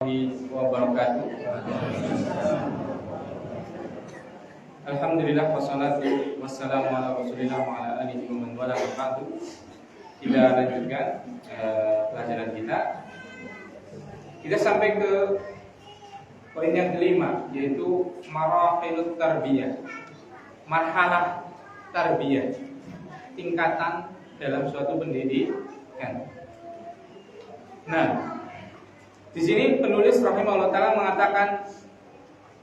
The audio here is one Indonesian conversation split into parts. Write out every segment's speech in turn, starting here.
Wabarakatuh. Alhamdulillah wassalatu wassalamu ala Rasulillah wa ala alihi wa man wala ba'du. Kita lanjutkan pelajaran kita. Kita sampai ke poin yang kelima, yaitu marahilut tarbiyah. Marhalah tarbiyah, tingkatan dalam suatu pendidikan. Nah, di sini penulis rahimahullah taala mengatakan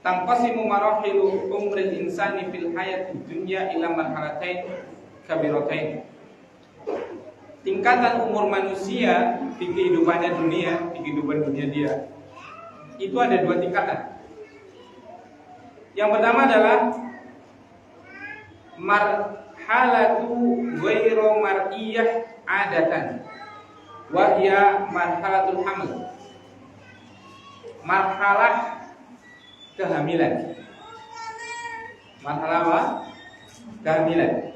tanqasimu marahilu umril insani fil hayatid dunya ila marhalatain kabiratain. Tingkatan umur manusia di kehidupannya dunia, di kehidupan dunia dia, itu ada dua tingkatan. Yang pertama adalah marhalatu ghairu mar'iyah adatan wa hiya marhalatul haml. Marhalah kehamilan. Marhalah apa? Kehamilan.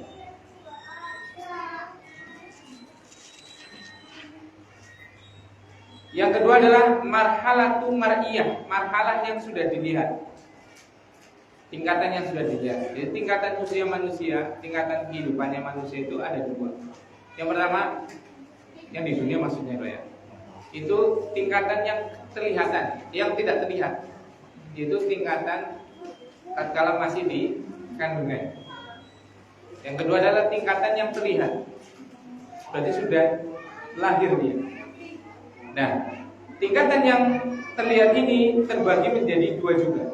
Yang kedua adalah marhalatu mar'iyah, marhalah yang sudah dilihat. Tingkatan yang sudah dilihat. Jadi tingkatan usia manusia, tingkatan kehidupannya manusia itu ada dua. Yang pertama, yang di dunia maksudnya ya, itu tingkatan yang terlihatan, yang tidak terlihat. Itu tingkatan tatkala masih di kandungan. Yang kedua adalah tingkatan yang terlihat, berarti sudah lahir dia. Nah, tingkatan yang terlihat ini terbagi menjadi dua juga.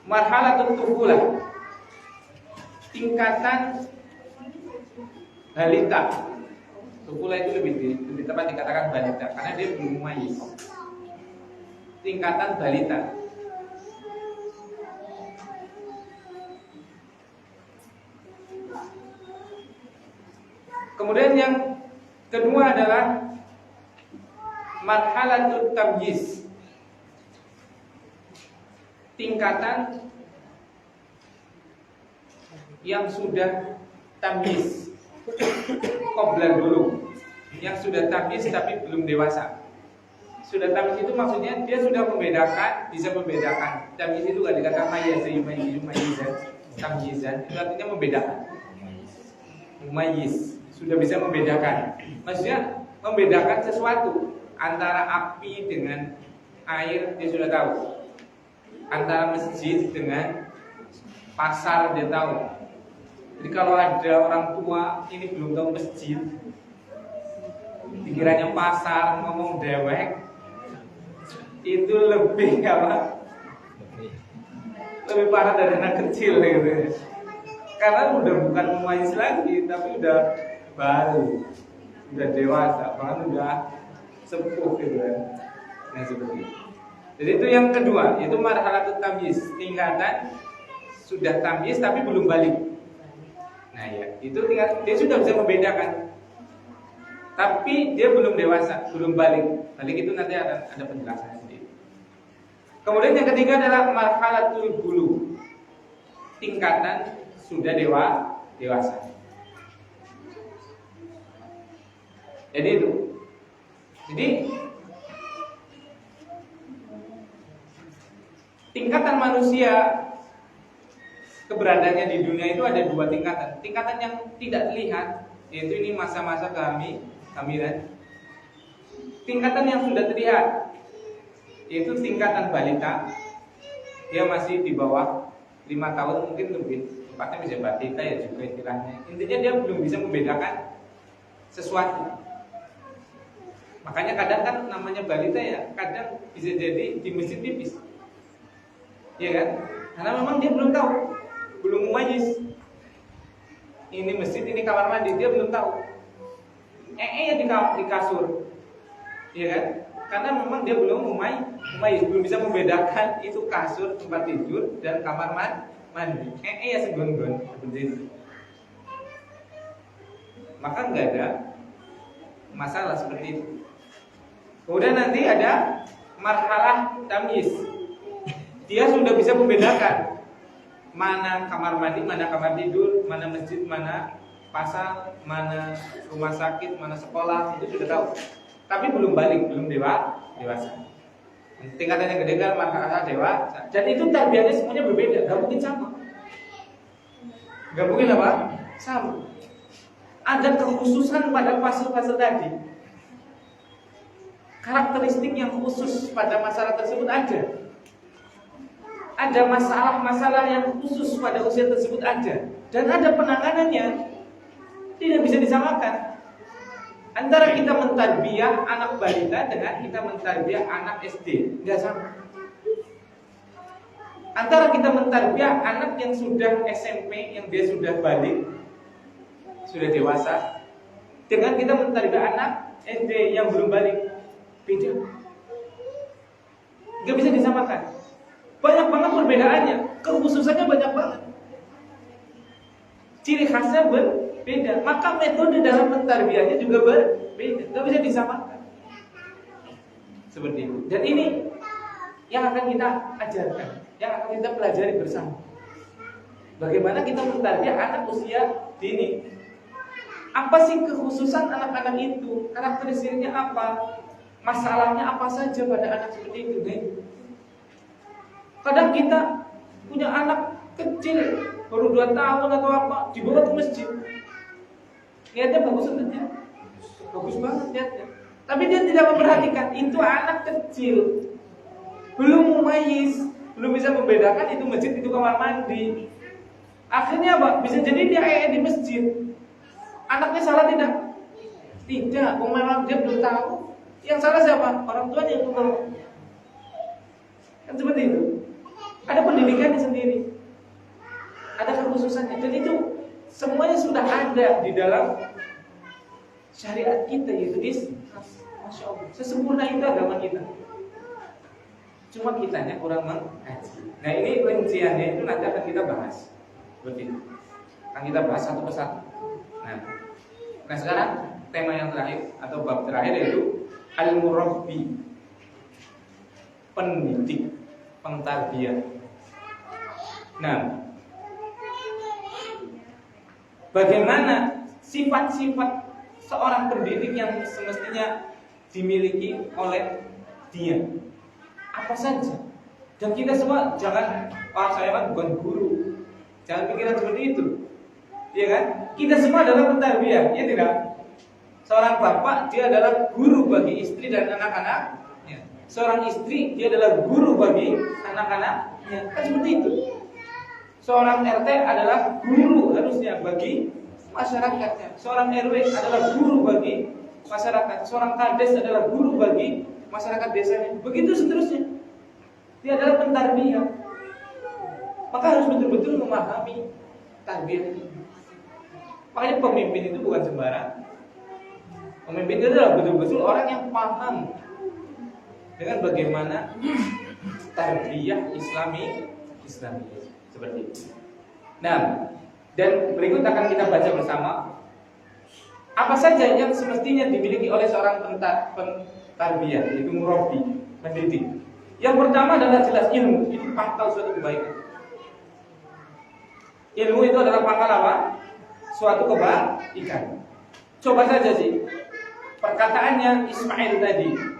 Marhalatul tufulah, tingkatan balita. Tufulah itu lebih tepat dikatakan balita karena dia belum mayis. Tingkatan balita. Kemudian yang kedua adalah marhalatul tamyiz, tingkatan yang sudah tamyiz, qabla dulu, yang sudah tamyiz tapi belum dewasa. Sudah tamyiz itu maksudnya dia sudah membedakan, bisa membedakan. Tamyiz itu kan dikatakan mayizan, tamyizan, itu artinya membedakan. Mumayyiz, sudah bisa membedakan. Maksudnya membedakan sesuatu antara api dengan air dia sudah tahu. Antara masjid dengan pasar dia tahu. Jadi kalau ada orang tua ini belum tahu masjid, dikiranya pasar, ngomong dewek, itu lebih apa? Lebih parah dari anak kecil gitu. Karena udah bukan mumayyiz lagi, tapi udah baru, udah dewasa, bahkan udah sepuh gitu kan. Nah seperti itu. Jadi itu yang kedua, yaitu marhalatut tamyiz, tingkatan sudah tamyiz tapi belum balik. Nah ya, itu tingkat dia sudah bisa membedakan, tapi dia belum dewasa, belum balik. Balik itu nanti ada penjelasan sendiri. Kemudian yang ketiga adalah marhalatul bulu, tingkatan sudah dewasa. Jadi itu. Jadi tingkatan manusia keberadaannya di dunia itu ada dua tingkatan. Tingkatan yang tidak terlihat, yaitu ini masa-masa kehamilan. Tingkatan yang sudah terlihat, yaitu tingkatan balita. Dia masih di bawah 5 tahun, mungkin lebih tepatnya bisa balita ya juga istilahnya. Intinya dia belum bisa membedakan sesuatu. Makanya kadang kan namanya balita ya, kadang bisa jadi di masjid tipis. Iya kan? Karena memang dia belum tahu, belum mumayyiz. Ini masjid, ini kamar mandi, dia belum tahu. Ya di kasur. Iya kan? Karena memang dia belum mumayyiz, belum bisa membedakan itu kasur, tempat tidur dan kamar mandi. Ya segon-gon seperti itu. Maka enggak ada masalah seperti itu. Kemudian nanti ada marhalah tamyiz. Dia sudah bisa membedakan mana kamar mandi, mana kamar tidur, mana masjid, mana pasar, mana rumah sakit, mana sekolah, itu sudah tahu. tapi belum balik, belum dewasa. Tingkatannya gede kan maka dewasa. Dan itu tarbiyahnya semuanya berbeda, nggak mungkin sama. Nggak mungkin apa? Sama. Ada kekhususan pada fase-fase tadi. Karakteristik yang khusus pada masalah tersebut ada. Ada masalah-masalah yang khusus pada usia tersebut ada. Dan ada penanganannya. Tidak bisa disamakan. Antara kita mentarbiyah anak balita dengan kita mentarbiyah anak SD, tidak sama. Antara kita mentarbiyah anak yang sudah SMP, yang dia sudah balik, sudah dewasa, dengan kita mentarbiyah anak SD yang belum balik, beda. Gak bisa disamakan. Banyak banget perbedaannya, kekhususannya banyak banget. Ciri khasnya berbeda, maka metode dalam mentarbiyahnya juga berbeda, nggak bisa disamakan. Seperti itu. Dan ini yang akan kita ajarkan, yang akan kita pelajari bersama. Bagaimana kita mentarbiyah anak usia dini? Apa sih kekhususan anak-anak itu? Karakteristiknya apa? Masalahnya apa saja pada anak seperti itu? Kadang kita punya anak kecil baru 2 tahun atau apa, dibawa ke masjid. Niatnya bagus sebenarnya, bagus banget niatnya. Tapi dia tidak memperhatikan itu anak kecil, belum mumayyiz, belum bisa membedakan itu masjid itu kamar mandi. Akhirnya apa? Bisa jadi dia di masjid. Anaknya salah tidak? Tidak, memang dia belum tahu. Yang salah siapa? Orang tuanya yang membawa. Kan seperti itu. Ada pendidikannya sendiri. Ada kekhususannya, dan itu semuanya sudah ada di dalam syariat kita, yaitu Islam. Masya Allah, sesempurna itu agama kita. Cuma kitanya kurang mengkaji. Nah ini rinciannya itu nanti akan kita bahas. Seperti itu. Akan kita bahas satu persatu. Nah sekarang tema yang terakhir atau bab terakhir yaitu al-murabbi, pendidik, pengtarbiyah. Nah, bagaimana sifat-sifat seorang pendidik yang semestinya dimiliki oleh dia? Apa saja? Dan kita semua jangan, saya kan bukan guru. Jangan pikiran seperti itu. Iya kan? Kita semua adalah pentarbiyah, ya tidak? Seorang bapak dia adalah guru bagi istri dan anak-anaknya. Seorang istri dia adalah guru bagi anak-anaknya. Kan seperti itu. Seorang RT adalah guru harusnya bagi masyarakatnya. Seorang RW adalah guru bagi masyarakat. Seorang kades adalah guru bagi masyarakat desanya. Begitu seterusnya. Dia adalah pentarbiyah. Maka harus betul-betul memahami tarbiyah itu. Makanya pemimpin itu bukan sembarang. Pemimpin itu adalah betul-betul orang yang paham dengan bagaimana tarbiyah Islami. Seperti itu. Nah, dan berikut akan kita baca bersama apa saja yang semestinya dimiliki oleh seorang pentarbiyah, yaitu murabbi, pendidik. Yang pertama adalah jelas ilmu, itu pangkal suatu kebaikan. Ilmu itu adalah pangkal apa? Suatu kebaikan. Coba saja sih perkataannya Ismail tadi.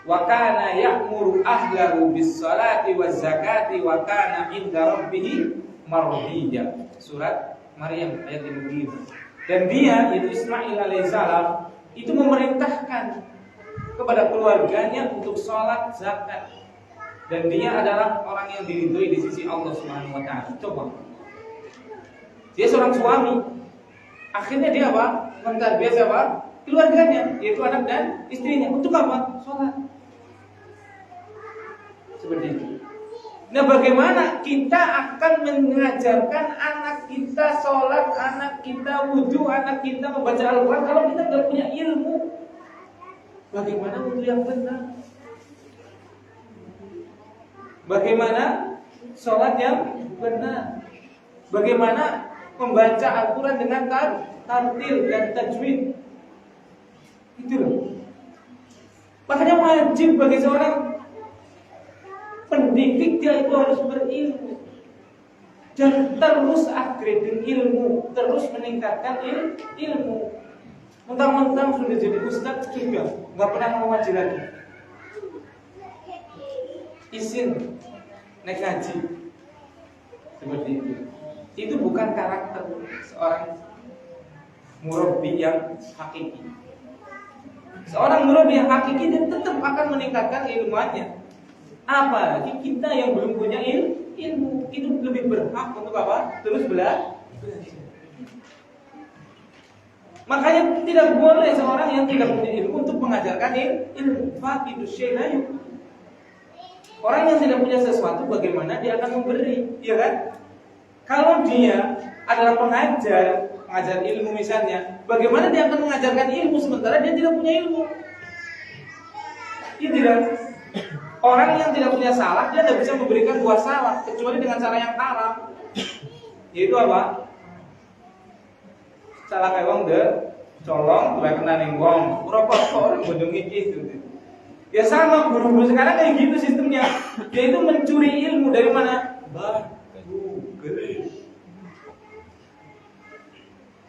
Wa kana ya'muru ahlahu bis-salati waz-zakati wa kana 'inda rabbih mardiyya. Surat Maryam ayat 55. Dan dia, yaitu Ismail alaihissalam, itu memerintahkan kepada keluarganya untuk sholat, zakat. Dan dia adalah orang yang diridhoi di sisi Allah Subhanahu wa taala. Coba. Dia seorang suami. Akhirnya dia apa? Mentarbiyah siapa? Keluarganya, yaitu anak dan istrinya. Untuk apa? Sholat. Seperti itu. Nah, bagaimana kita akan mengajarkan anak kita sholat, anak kita wudhu, anak kita membaca Al-Quran kalau kita tidak punya ilmu? Bagaimana wudhu yang benar? Bagaimana sholat yang benar? Bagaimana membaca Al-Quran dengan tartil dan tajwid? Itu loh. Makanya wajib bagi seorang pendidik dia itu harus berilmu dan terus upgrading ilmu, terus meningkatkan ilmu. Mentang-mentang sudah jadi ustadz juga nggak pernah mau ngaji lagi. Izin naik ngaji seperti itu. Itu bukan karakter seorang murabbi yang hakiki. Seorang murabbi yang hakiki dia tetap akan meningkatkan ilmuannya. Apalagi kita yang belum punya ilmu, itu lebih berhak untuk apa? Terus belajar. Makanya tidak boleh seorang yang tidak punya ilmu untuk mengajarkan ilmu. Faqidus syai' la yu'ti. Orang yang tidak punya sesuatu bagaimana dia akan memberi, ya kan? Kalau dia adalah pengajar ilmu misalnya, bagaimana dia akan mengajarkan ilmu sementara dia tidak punya ilmu? Iya tidak. Orang yang tidak punya salah dia tidak bisa memberikan buah salah kecuali dengan cara yang haram. Yaitu apa? Salah kayak wong deh, colong, gue kena ning wong, berapa orang bodong gitu. Ya sama guru-guru sekarang kayak gitu sistemnya. Dia itu mencuri ilmu dari mana? Google.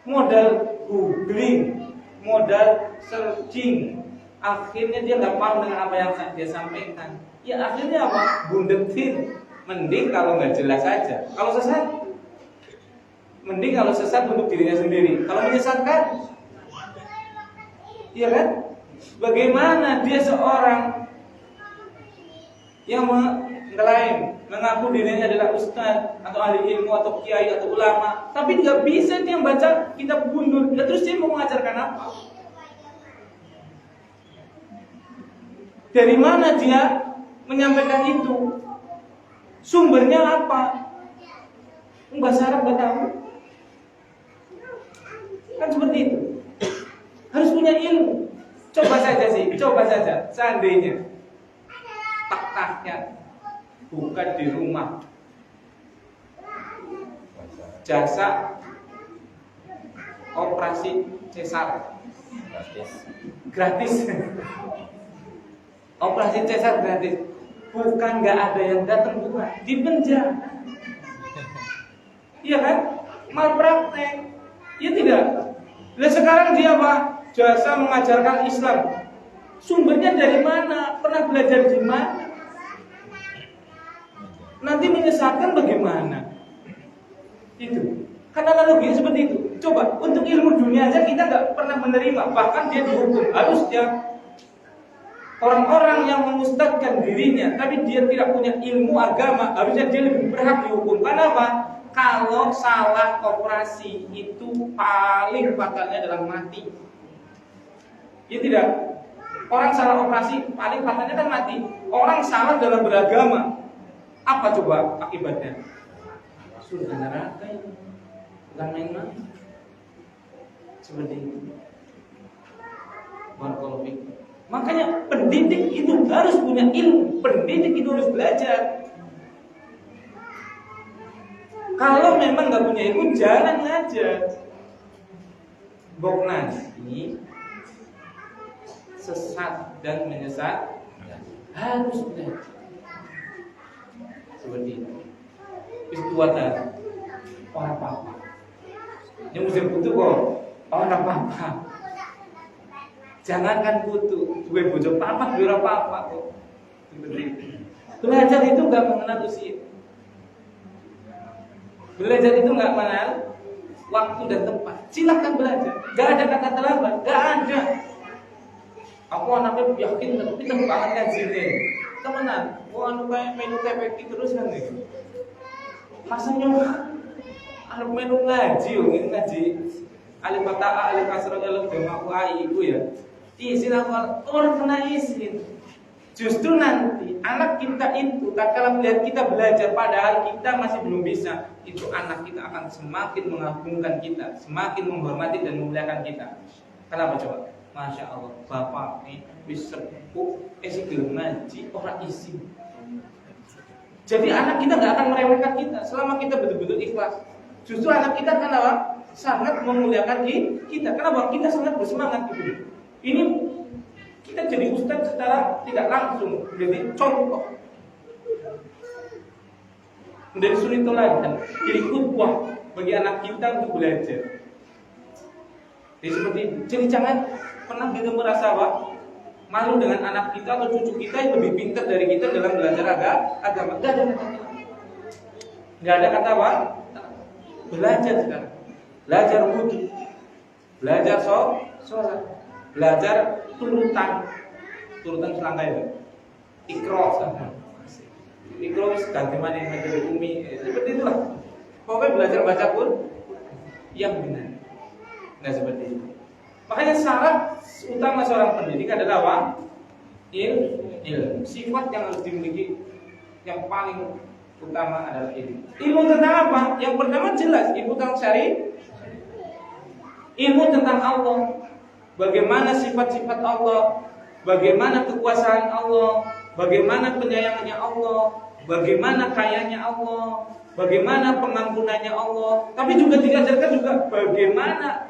Modal googling, modal searching. Akhirnya dia nggak paham dengan apa yang dia sampaikan. Ya akhirnya apa? Bundetin. Mending kalau nggak jelas saja. Kalau sesat, mending kalau sesat untuk dirinya sendiri. Kalau menyesatkan, iya kan? Bagaimana dia seorang yang mengklaim, mengaku dirinya adalah ustaz atau ahli ilmu atau kiai atau ulama, tapi nggak bisa dia baca kitab gundul. Ya, terus dia mau mengajarkan apa? Dari mana dia menyampaikan itu? Sumbernya apa? Bahasa Arab nggak tahu. Kan seperti itu. Harus punya ilmu. Coba saja, seandainya tak-taknya bukan di rumah, jasa operasi sesar gratis. Operasi sesar gratis, bukan nggak ada yang datang, bukan di penjara, iya kan? Malpraktek, ya tidak. Nah sekarang dia apa? Jasa mengajarkan Islam. Sumbernya dari mana? Pernah belajar di mana? Nanti menyesatkan bagaimana? Itu. Karena analoginya seperti itu. Coba, untuk ilmu dunia aja kita nggak pernah menerima. Bahkan dia dihukum. Harusnya orang-orang yang mengustadkan dirinya, tapi dia tidak punya ilmu agama, harusnya dia lebih berhak dihukum. Kenapa? Kalau salah operasi itu paling fatalnya adalah mati. Ya tidak. Orang salah operasi paling fatalnya kan mati. Orang salah dalam beragama, apa coba akibatnya? Surga neraka itu. Bukan main-main. Seperti itu. Barakallahu fiik. Makanya pendidik itu harus punya ilmu. Pendidik itu harus belajar. Kalau memang nggak punya ilmu, jangan ngajar. Bok nasi sesat dan menyesat harus belajar. Seperti itu. Istiwatan orang apa? Yang musim butuh kok orang apa? Jangankan butuh, gue bujuk papat, gue apa kok. Seperti itu. Belajar itu nggak mengenal usia. Belajar itu nggak mengenal waktu dan tempat. Silakan belajar. Gak ada kata terlambat, gak ada. Aku anaknya yakin tapi kita banget ngaji nih. Temenan, anu kayak menu TPK terus kan nih. Masanya anak menu ngaji, ngaji alif fathah, alif kasrah, alif dhamma, ai itu ya. Izin orang kena izin. Justru nanti anak kita itu tatkala melihat kita belajar padahal kita masih belum bisa, itu anak kita akan semakin mengagungkan kita, semakin menghormati dan memuliakan kita. Kenapa coba? Masya Allah, bapak ini bisa isi belum ngaji orang isi. Jadi anak kita nggak akan meremehkan kita selama kita betul-betul ikhlas. Justru anak kita akan apa? Sangat memuliakan kita. Kenapa? Kita sangat bersemangat gitu. Ini kita jadi ustaz secara tidak langsung, jadi contoh, menjadi suri teladan, jadi khutbah bagi anak kita untuk belajar. Jadi seperti itu. Jadi jangan pernah kita merasa apa? Malu dengan anak kita atau cucu kita yang lebih pintar dari kita dalam belajar agama. Gak ada kata apa? Belajar sekarang. Belajar wudhu, belajar sholat, belajar turutan selangkah itu. Ikro ganti mana yang ngajar umi, seperti itulah. Pokoknya belajar baca pun yang benar. Nggak seperti itu. Makanya syarat utama seorang pendidik adalah apa? Ilmu. Sifat yang harus dimiliki yang paling utama adalah ilmu. Ilmu tentang apa? Yang pertama jelas ilmu tentang syariat. Ilmu tentang Allah. Bagaimana sifat-sifat Allah, bagaimana kekuasaan Allah, bagaimana penyayangannya Allah, bagaimana kayanya Allah, bagaimana pengampunannya Allah. Tapi juga diajarkan juga bagaimana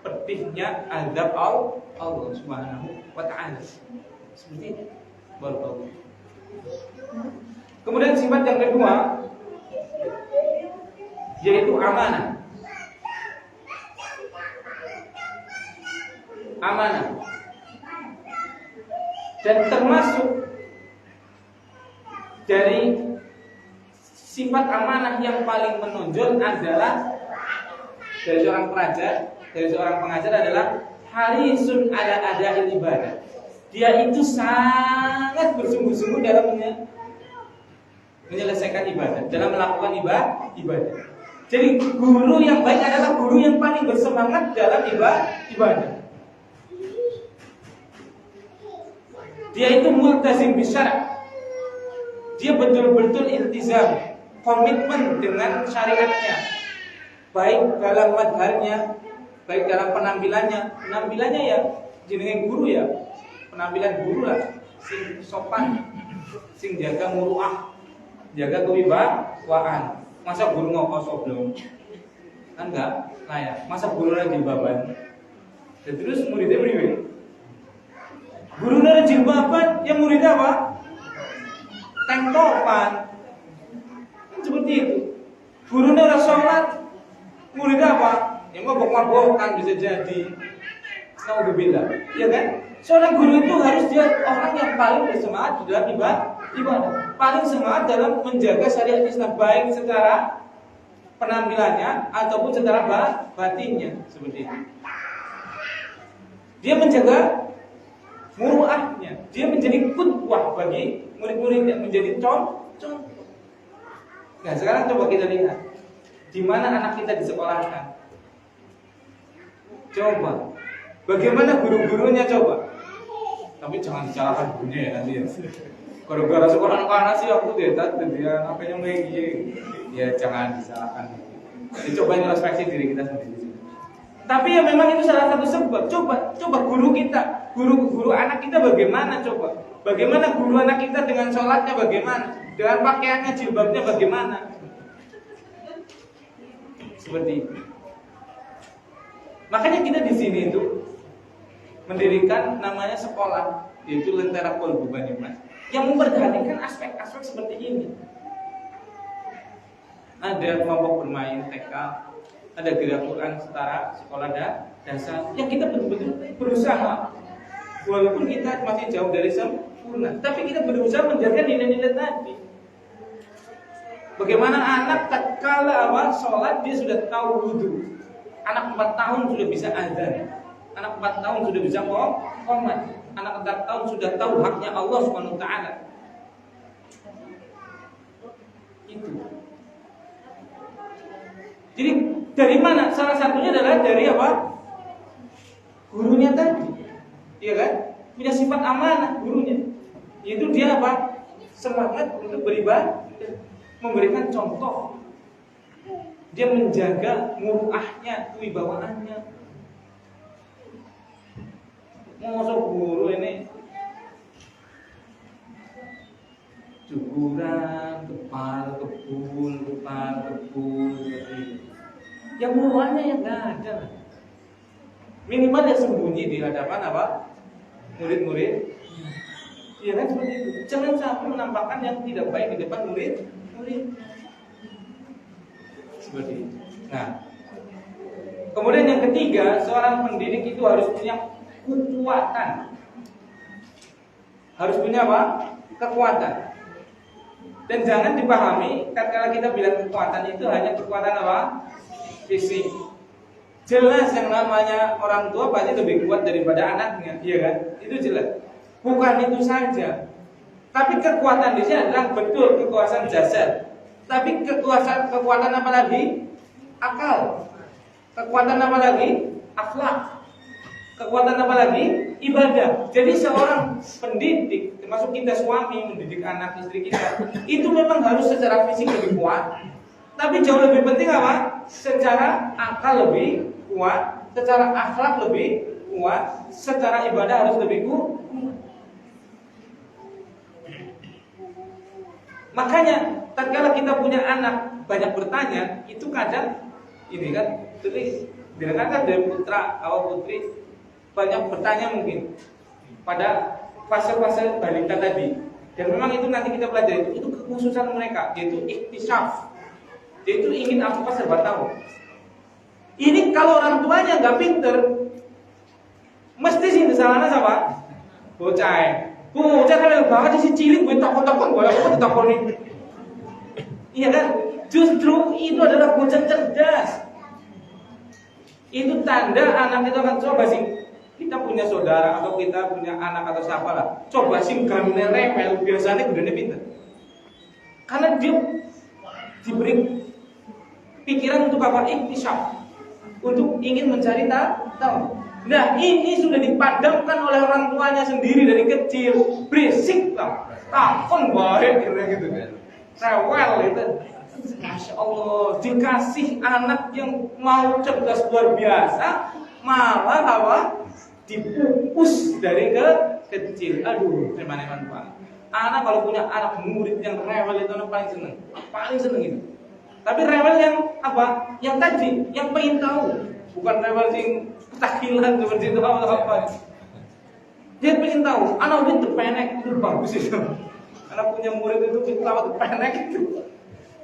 pedihnya azab Allah Subhanahu wa ta'ala. Seperti itu. Barakallahu. Kemudian sifat yang kedua yaitu amanah. Amanah. Dan termasuk dari sifat amanah yang paling menonjol adalah dari seorang pelajar, dari seorang pengajar adalah harisun ala adail ibadah. Dia itu sangat bersungguh-sungguh dalam menyelesaikan ibadah, dalam melakukan ibadah. Jadi guru yang baik adalah guru yang paling bersemangat dalam ibadah. Dia itu multazim bisyara'. Dia betul-betul iltizam, komitmen dengan syariatnya. Baik dalam madharnya, baik dalam penampilannya ya jenenge guru ya. Penampilan guru lah, sing sopan, sing jaga muruah, jaga kewibawaan. Masa guru ngokos belum? Kan enggak layak. Masa guru lagi jilbaban? Dan terus muridnya beriwe. Guru ada jilbaban, yang muridnya apa? Tank topan. Seperti itu. Guru ada sholat, muridnya apa? Yang mabok-mabokan bisa jadi. Naudzubillah, iya kan? Seorang guru itu harus dia orang yang paling bersemangat dalam ibadah, paling semangat dalam menjaga syariat Islam, baik secara penampilannya ataupun secara batinnya, seperti itu. Dia menjaga muruahnya, dia menjadi qudwah bagi murid-muridnya, menjadi contoh. Nah, sekarang coba kita lihat di mana anak kita disekolahkan. Coba, bagaimana guru-gurunya coba. Tapi jangan disalahkan gurunya ya nanti ya. Gara-gara sekolah anak sih aku detat dia apa yang lagi. Ya jangan disalahkan. Coba introspeksi diri kita sendiri. Tapi ya memang itu salah satu sebab. Coba guru kita, guru anak kita bagaimana coba? Bagaimana guru anak kita dengan sholatnya bagaimana? Dengan pakaiannya, jilbabnya bagaimana? Seperti itu. Makanya kita di sini itu mendirikan namanya sekolah, yaitu Lentera Kolbu Banyumas, yang memperhatikan aspek-aspek seperti ini. Ada kelompok bermain TK, ada gerak Quran setara sekolah dasar, yang kita betul-betul berusaha, walaupun kita masih jauh dari sempurna, tapi kita berusaha menjaga nilai-nilai tadi. Bagaimana anak tatkala awal sholat dia sudah tahu wudu, anak 4 tahun sudah bisa azan, anak 4 tahun sudah bisa qomat, anak 4 tahun sudah tahu haknya Allah Subhanahu wa taala. Itu. Jadi dari mana? Salah satunya adalah dari apa? Gurunya tadi. Iya kan? Punya sifat amanah gurunya. Yaitu dia apa? Semangat untuk beribadah, memberikan contoh. Dia menjaga muruahnya, kewibawaannya. Masa guru ini cukuran, kepal, kebul, yang muruahnya yang nggak ada. Minimal dia sembunyi di hadapan apa? Murid-murid. Iya kan seperti itu. Jangan sampai menampakkan yang tidak baik di depan murid. Seperti itu. Nah, Kemudian yang ketiga, seorang pendidik itu harus punya kekuatan. Harus punya apa? Kekuatan. Dan jangan dipahami kalau kita bilang kekuatan itu hanya kekuatan apa? Fisik. Jelas yang namanya orang tua pasti lebih kuat daripada anaknya, iya kan? Itu jelas. Bukan itu saja. Tapi kekuatan di sini adalah betul kekuasaan jasad. Tapi kekuatan apa lagi? Akal. Kekuatan apa lagi? Akhlak. Kekuatan apa lagi? Ibadah. Jadi seorang pendidik, termasuk kita suami mendidik anak istri kita, itu memang harus secara fisik lebih kuat. Tapi jauh lebih penting apa? Secara akal lebih kuat, secara akhlak lebih kuat, secara ibadah harus lebih kuat. Makanya, tatkala kita punya anak banyak bertanya, itu kadang ini kan, jadi kadang dari putra atau putri banyak bertanya mungkin pada fase-fase balita tadi. Dan memang itu nanti kita pelajari itu kekhususan mereka, yaitu iktisaf. Yaitu ingin apa serba tahu. Ini kalau orang tuanya nggak pinter, mesti sih kesalahannya siapa? Bocah. Bocah kan banget si cilik gue takut-takut gue aku ditakonin. Iya kan? Justru itu adalah bocah cerdas. Itu tanda anak itu akan coba sih. Kita punya saudara atau kita punya anak atau siapa lah, coba sih gamine rewel biasanya gudene pinter. Karena dia diberi pikiran untuk apa? Iktisaf. Untuk ingin mencari tahu. Nah, ini sudah dipadamkan oleh orang tuanya sendiri dari kecil. Berisik lah, takon baik gitu kan. Rewel itu. Masya Allah, dikasih anak yang mau cerdas luar biasa, malah apa? Dipupus dari kecil. Aduh, eman-eman Pak. Anak kalau punya anak murid yang rewel itu anak paling seneng itu. Tapi rewel yang apa? Yang tadi, yang pengen tahu, bukan rewel yang ketakilan seperti itu apa. Dia pengen tahu. Anak udah terpenek itu bagus itu. Anak punya murid itu kita terpenek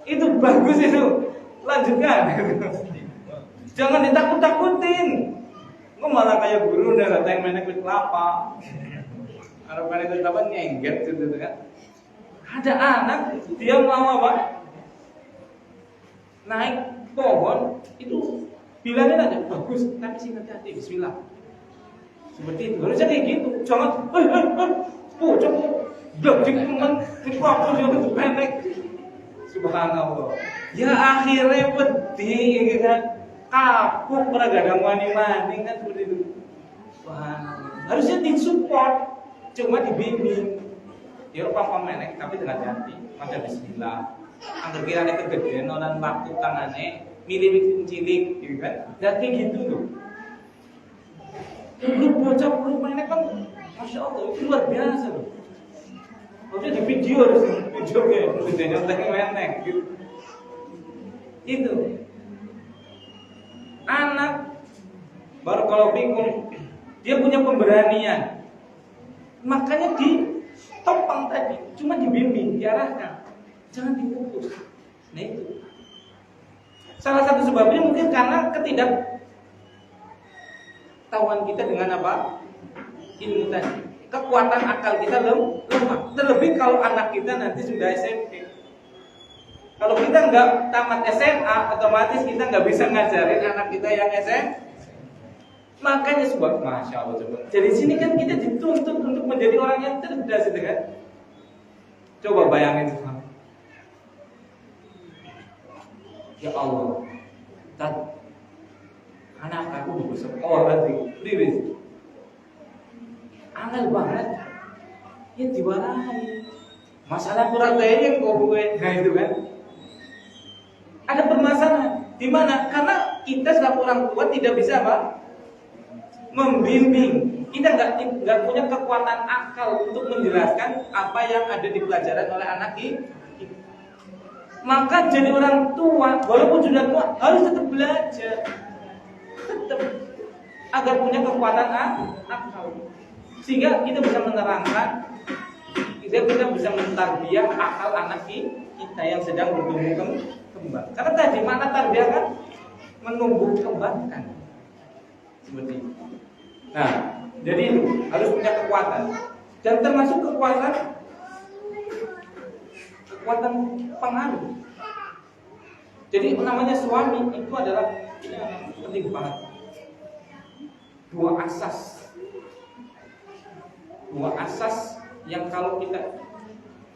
itu bagus itu. Lanjutkan. Jangan ditakut-takutin. Kok malah kayak guru udah datang menek wit kelapa. Anak menek wit kelapa nyengget gitu kan. Ada anak dia mau apa? Naik pohon itu bilangin aja bagus, tapi sih hati-hati bismillah. Seperti itu. Harusnya kayak gitu. Jangan bocah daging teman di waktu dia itu pendek. Subhanallah. Ya akhirnya pedih gitu kan. Kapuk pernah gadang mani-mani kan seperti itu. Subhanallah. Harusnya disupport, cuma dibimbing. Ya papa menek tapi dengan hati. Maka bismillah. Angger kirane kegedean nonan waktu tangane milih cilik gitu kan. Dan kayak gitu loh. Lu bocah belum menek kan Masya Allah itu luar biasa loh. Maksudnya di video harus videonya menek gitu. Itu anak baru kalau bingung dia punya pemberanian. Makanya ditopang tadi, cuma dibimbing, diarahkan. Jangan dipupus. Nah itu. Salah satu sebabnya mungkin karena ketidaktahuan kita dengan apa? Ilmu tadi. Kekuatan akal kita lemah. Terlebih kalau anak kita nanti sudah SMP. Kalau kita nggak tamat SMA, otomatis kita nggak bisa ngajarin anak kita yang SMA. Makanya sebab Masya Allah coba. Jadi sini kan kita dituntut untuk menjadi orang yang cerdas, gitu kan? Coba bayangin semua. Ya Allah, anak aku mau sekolah sih, angel banget. Ya diwarai. Masalah kurang yang kok gue, nah itu kan. Ada permasalahan. Di mana? Karena kita selaku orang tua tidak bisa apa? Membimbing. Kita nggak punya kekuatan akal untuk menjelaskan apa yang ada di pelajaran oleh anak kita. Maka jadi orang tua, walaupun sudah tua, harus tetap belajar, tetap agar punya kekuatan akal, sehingga kita bisa menerangkan, kita bisa mentarbiyah akal anak kita yang sedang bertumbuh kembang. Karena tadi mana tarbiyah kan menumbuh kembangkan. Seperti itu. Nah, jadi harus punya kekuatan. Dan termasuk kekuatan pengaruh. Jadi namanya suami itu adalah ini penting banget. Dua asas yang kalau kita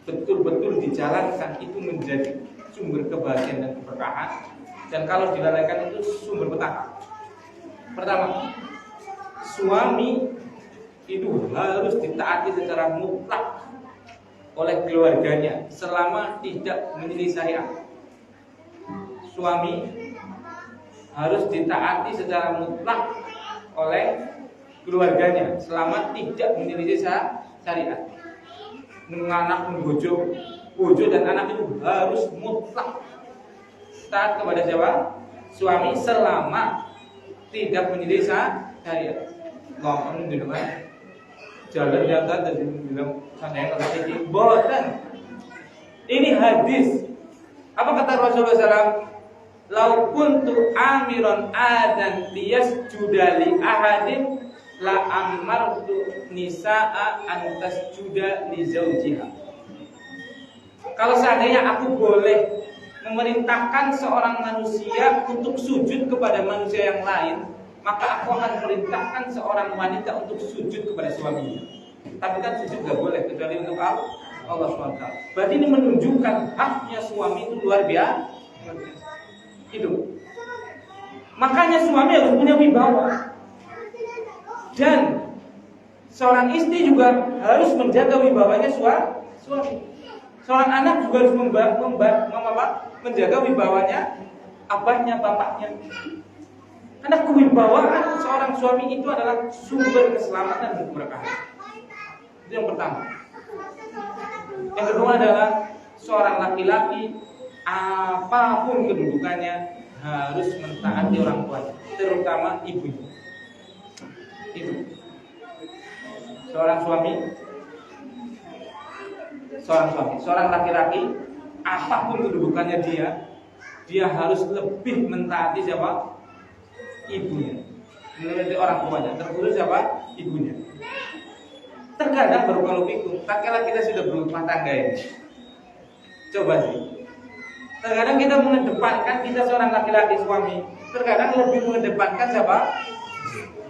betul-betul dijalankan itu menjadi sumber kebahagiaan dan keberkahan, dan kalau dilalaikan itu sumber petaka. Pertama, suami itu harus ditaati secara mutlak oleh keluarganya selama tidak menyelisih syariat. Suami harus ditaati secara mutlak oleh keluarganya selama tidak menyelisih syariat. Anak bojo dan anak itu harus mutlak taat kepada siapa? Suami selama tidak menyelisih syariat. Ngomong di depan jalan-jalan dan bilang saya kata ini boten. Ini hadis. Apa kata Rasulullah SAW? Lau kuntu amiron adan liyasjuda li ahadin la amartu nisaa antas juda li zaujiha. Kalau seandainya aku boleh memerintahkan seorang manusia untuk sujud kepada manusia yang lain, maka aku akan perintahkan seorang wanita untuk sujud kepada suaminya. Tapi kan sujud gak boleh kecuali untuk Allah SWT. Berarti ini menunjukkan haknya suami itu luar biasa. Itu. Makanya suami harus punya wibawa. Dan seorang istri juga harus menjaga wibawanya suami. Seorang anak juga harus menjaga wibawanya abahnya, bapaknya. Karena kewibawaan seorang suami itu adalah sumber keselamatan dan keberkahan. Itu yang pertama. Yang kedua adalah seorang laki-laki apapun kedudukannya harus mentaati orang tuanya, terutama ibunya. Itu. Seorang laki-laki apapun kedudukannya dia harus lebih mentaati siapa? Ibunya. Mentaati orang tuanya, terkhusus siapa? Ibunya. Terkadang baru kalau pikir, tak kala kita sudah berumah tangga ini. Coba sih. Terkadang kita mengedepankan kita seorang laki-laki suami, terkadang lebih mengedepankan siapa?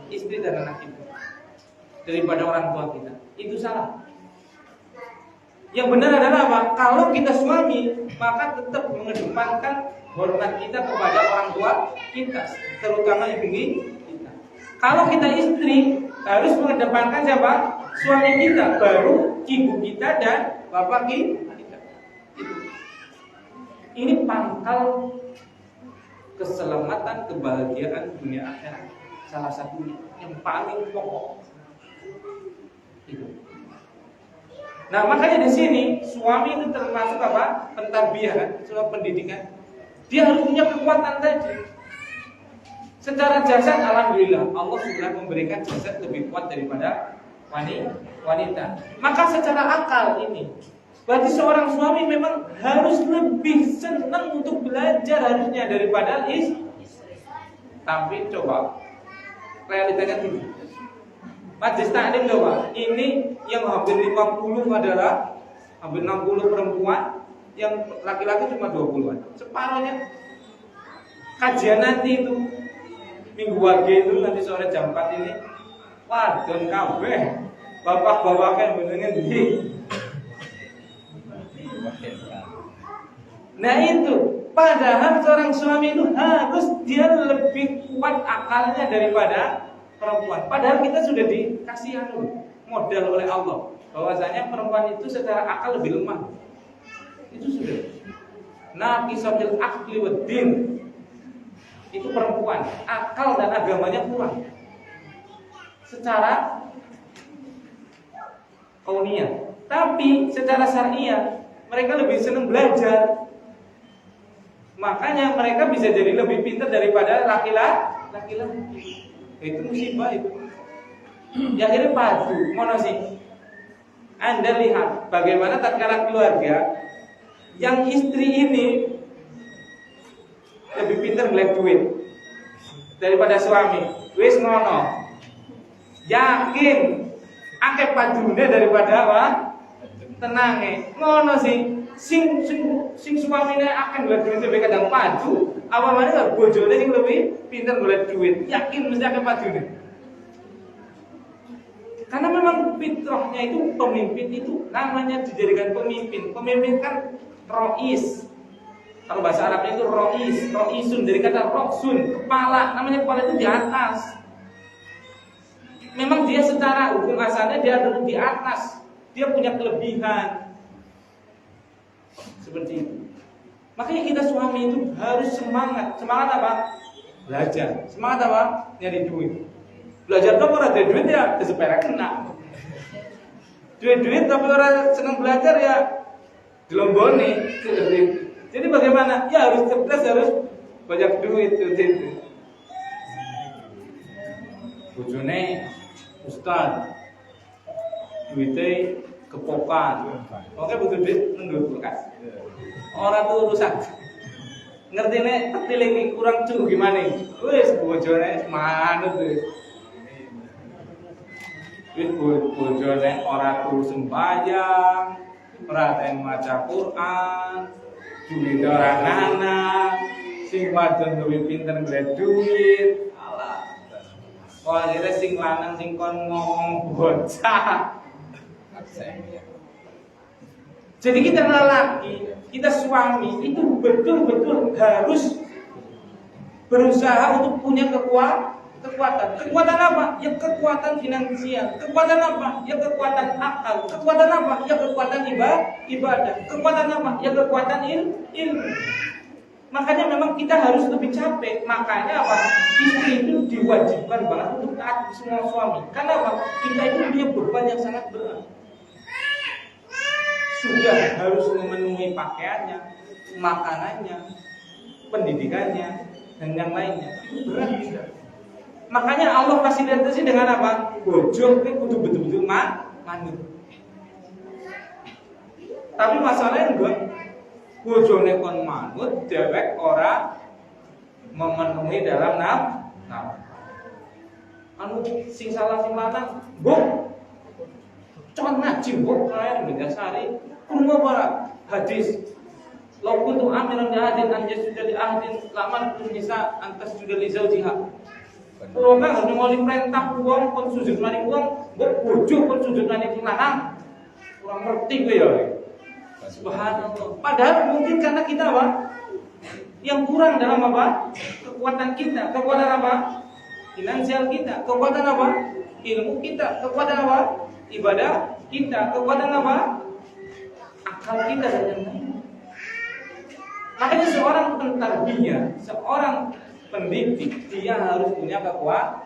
Istri dan anak kita daripada orang tua kita. Itu salah. Yang benar adalah apa? Kalau kita suami, maka tetap mengedepankan hormat kita kepada orang tua kita, terutama ibu kita. Kalau kita istri, harus mengedepankan siapa? Suami kita, baru ibu kita dan bapak kita. Ini pangkal keselamatan, kebahagiaan dunia akhirat. Salah satunya yang paling pokok. Itu. Nah, makanya di sini suami itu termasuk apa? Pentarbiyahan, soal pendidikan. Dia harus punya kekuatan tadi. Secara jasad, alhamdulillah Allah sudah memberikan jasad lebih kuat daripada wanita. Maka secara akal ini, berarti seorang suami memang harus lebih senang untuk belajar harusnya daripada istri. Tapi coba realitanya tidak. Majelis taklim coba, ini yang hampir 50 adalah hampir 60 perempuan, yang laki-laki cuma 20-an. Separuhnya kajian nanti itu minggu wage itu nanti sore jam 4 ini. Wadon kabeh. Bapak-bapaknya benernya di. Nah itu, padahal seorang suami itu harus dia lebih kuat akalnya daripada perempuan. Padahal kita sudah dikasih modal oleh Allah bahwasanya perempuan itu secara akal lebih lemah. Itu sudah. Naqisatul aqli wad din. Itu perempuan, akal dan agamanya kurang. Secara kauniyah, tapi secara syariah mereka lebih senang belajar. Makanya mereka bisa jadi lebih pintar daripada laki-laki. Itu musibah itu. Yang akhirnya padu, mana sih? Anda lihat bagaimana tatkala keluarga yang istri ini lebih pintar melek duit. daripada suami. Wis ngono. Yakin akeh padune daripada apa? Tenange. Ngono sih. Sing suamine akeh golek duit lebih kadang padu, apa maneh bojone sing lebih pinter golek duit. Yakin mesti akeh padune. Karena memang fitrahnya itu pemimpin itu namanya dijadikan pemimpin. Pemimpin kan rois. Kalau bahasa Arabnya itu rois, roisun dari kata roksun, kepala. Namanya kepala itu di atas. Memang dia secara hukum asalnya dia ada di atas. Dia punya kelebihan. Seperti itu. Makanya kita suami itu harus semangat. Semangat apa? Belajar. Semangat apa? Nyari duit. Belajar tapi orang ada duit ya sepeda kena. Duit tapi orang senang belajar ya dilomboni. Jadi bagaimana? Ya harus cerdas, harus banyak duit itu. Bojone Ustaz, duitnya kepokan. Oke butuh duit menurut kulkas. Orang tuh urusan. Ngerti nih, tertiling kurang cukup gimana? Wes bojone manut tuh. Duit bojone orang tuh sembahyang, orang yang maca Quran, duit orang anak, sing wadon duit pinter golek duit. Alah. Wah, akhirnya sing lanang sing kon ngomong bocah. Jadi kita lelaki, kita suami itu betul-betul harus berusaha untuk punya kekuatan. Kekuatan apa? Ya kekuatan finansial. Kekuatan apa? Ya kekuatan akal. Kekuatan apa? Ya kekuatan ibadah. Kekuatan apa? Ya kekuatan ilmu. Makanya memang kita harus lebih capek. Makanya apa? Istri itu diwajibkan banget untuk taat semua suami. Karena apa? Kita itu punya beban yang sangat berat. Sudah harus memenuhi pakaiannya, makanannya, pendidikannya, dan yang lainnya. Itu berat. Makanya Allah fasilitasi dengan apa? Bojo itu kudu betul-betul manut. Tapi masalahnya enggak. Bojone kon manut, dewek ora memenuhi dalam nafkah. Anu sing salah sing lanang, "Bu, con ngaji, Bu, kaya Mendasari." Kurma para hadis. Lau kuntu amiran di ahdin anjas sudah di ahdin laman kun nisa antas sudah li zaujiha. Kalau kan harus ngoli perintah uang kon sujud maring uang, mbok bojo kon sujud maring lanang. Kurang ngerti gue ya. Subhanallah. Padahal mungkin karena kita apa? Yang kurang dalam apa? Kekuatan kita. Kekuatan apa? Finansial kita. Kekuatan apa? Ilmu kita. Kekuatan apa? Ibadah kita. Kekuatan apa? Akal kita dan yang lain. Makanya seorang pentarbiyah, seorang pendidik, dia harus punya kekuatan.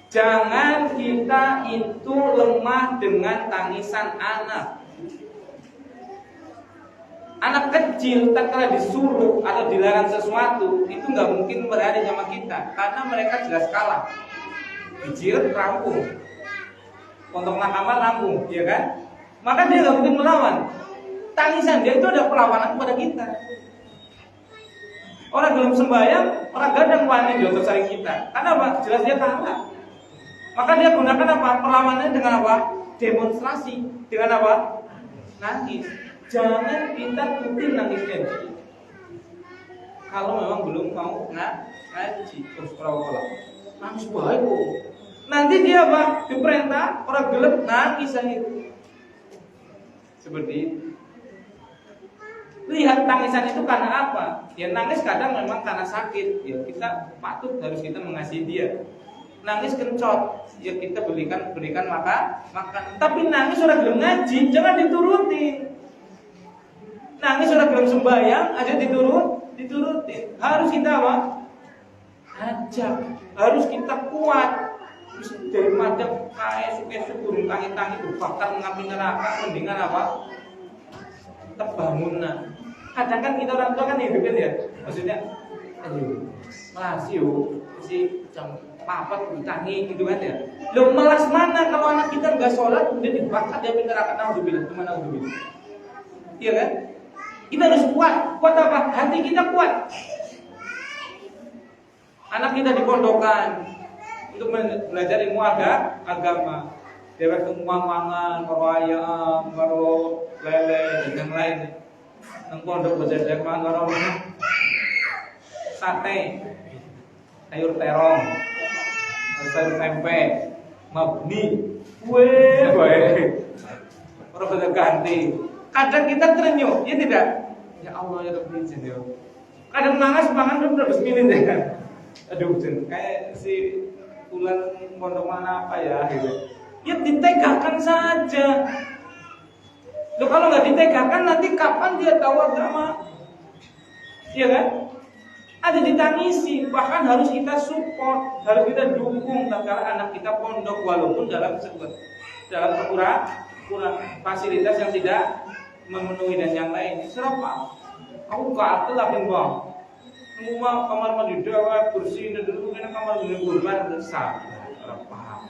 Jangan kita itu lemah dengan tangisan anak. Anak kecil tatkala disuruh atau dilarang sesuatu itu nggak mungkin berada sama kita karena mereka jelas kalah. Dijiret rampung, untuk nakama rampung, ya kan? Maka dia nggak mungkin melawan. Tangisan dia itu ada perlawanan kepada kita. Orang belum sembahyang, orang gadang wani untuk saling kita. Karena apa? Jelas dia kalah. Maka dia gunakan apa? Perlawanannya dengan apa? Demonstrasi. Dengan apa? Nangis. Jangan kita ikutin nangisnya. Kalau memang belum mau ngaji, terus kalau nangis baik kok. Nanti dia apa? Diperintah orang gelap nangis aja. Seperti itu. Lihat tangisan itu karena apa? Ya nangis kadang memang karena sakit. Ya kita patut harus kita mengasihi dia. Nangis kencot, ya kita berikan makan. Tapi nangis orang belum ngaji, jangan dituruti. Nangis orang belum sembahyang, aja diturutin. Harus kita apa? Ajak. Harus kita kuat. Daripada kayak suka turun tangi-tangi itu bakal mengambil neraka, mendingan apa? Terbangunan. Kadang kan kita orang tua kan hidupin ya, maksudnya, aduh, malas yuk, si jam papat ditangi gitu kan ya. Lo malas mana kalau anak kita nggak sholat, kemudian dibakar dia pintar akan naudzubillah, kemana naudzubillah? Iya kan? Kita harus kuat apa? Hati kita kuat. Anak kita dipondokkan untuk belajar ilmu agama. Dewek kemang-mangan, karo ayam, karo lele dan yang lain. Nang pondok belajar karo sate, sayur terong, sayur tempe, mabni, orang belajar ganti. Kadang kita terenyuh, ya tidak? Ya Allah ya Rabbi izin ya. Kadang mangas mangan udah bismillah ya. Aduh, kayak si ular pondok mana apa ya gitu. Ya ditegakkan saja. Loh kalau nggak ditegakkan nanti kapan dia tahu agama? Iya kan? Ada ditangisi, bahkan harus kita support, harus kita dukung tatkala anak kita pondok walaupun dalam kurang fasilitas yang tidak memenuhi dan yang lain. Serapa? Aku gatel lah bang. Semua kamar mandi dewa bersih dan dulu kena kamar mandi kurban besar. Serapa?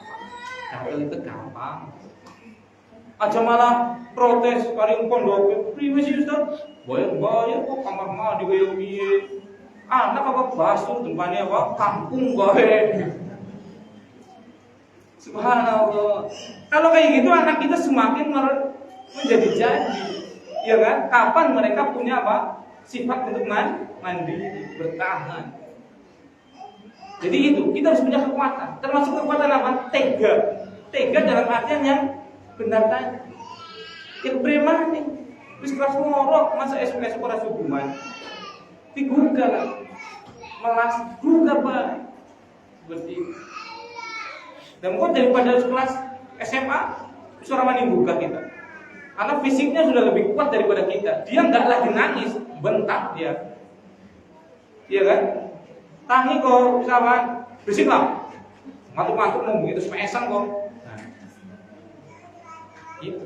Gatel itu gampang. Aja malah protes paling pondok. Priwe sih Ustaz? Bayar kok kamar mandi kayak piye? Anak apa basuh tempatnya apa? Kampung gawe. Subhanallah. Kalau kayak gitu anak kita semakin menjadi jadi. Ya kan? Kapan mereka punya apa? Sifat untuk mandiri, bertahan. Jadi itu, kita harus punya kekuatan. Termasuk kekuatan apa? Tega. Tega dalam artian yang benar tadi. Yang preman nih. Wis kelas ngorok, masa esok-esok ora hubungan. Digugah lah, melas gugah pak, seperti itu. Dan kok daripada kelas SMA, suara mani gugah kita. Karena fisiknya sudah lebih kuat daripada kita. Dia nggak lagi nangis, bentak dia. Iya kan? Tangi kok, misalkan berisik lah, matuk-matuk ngomong itu semesan kok. Nah, itu.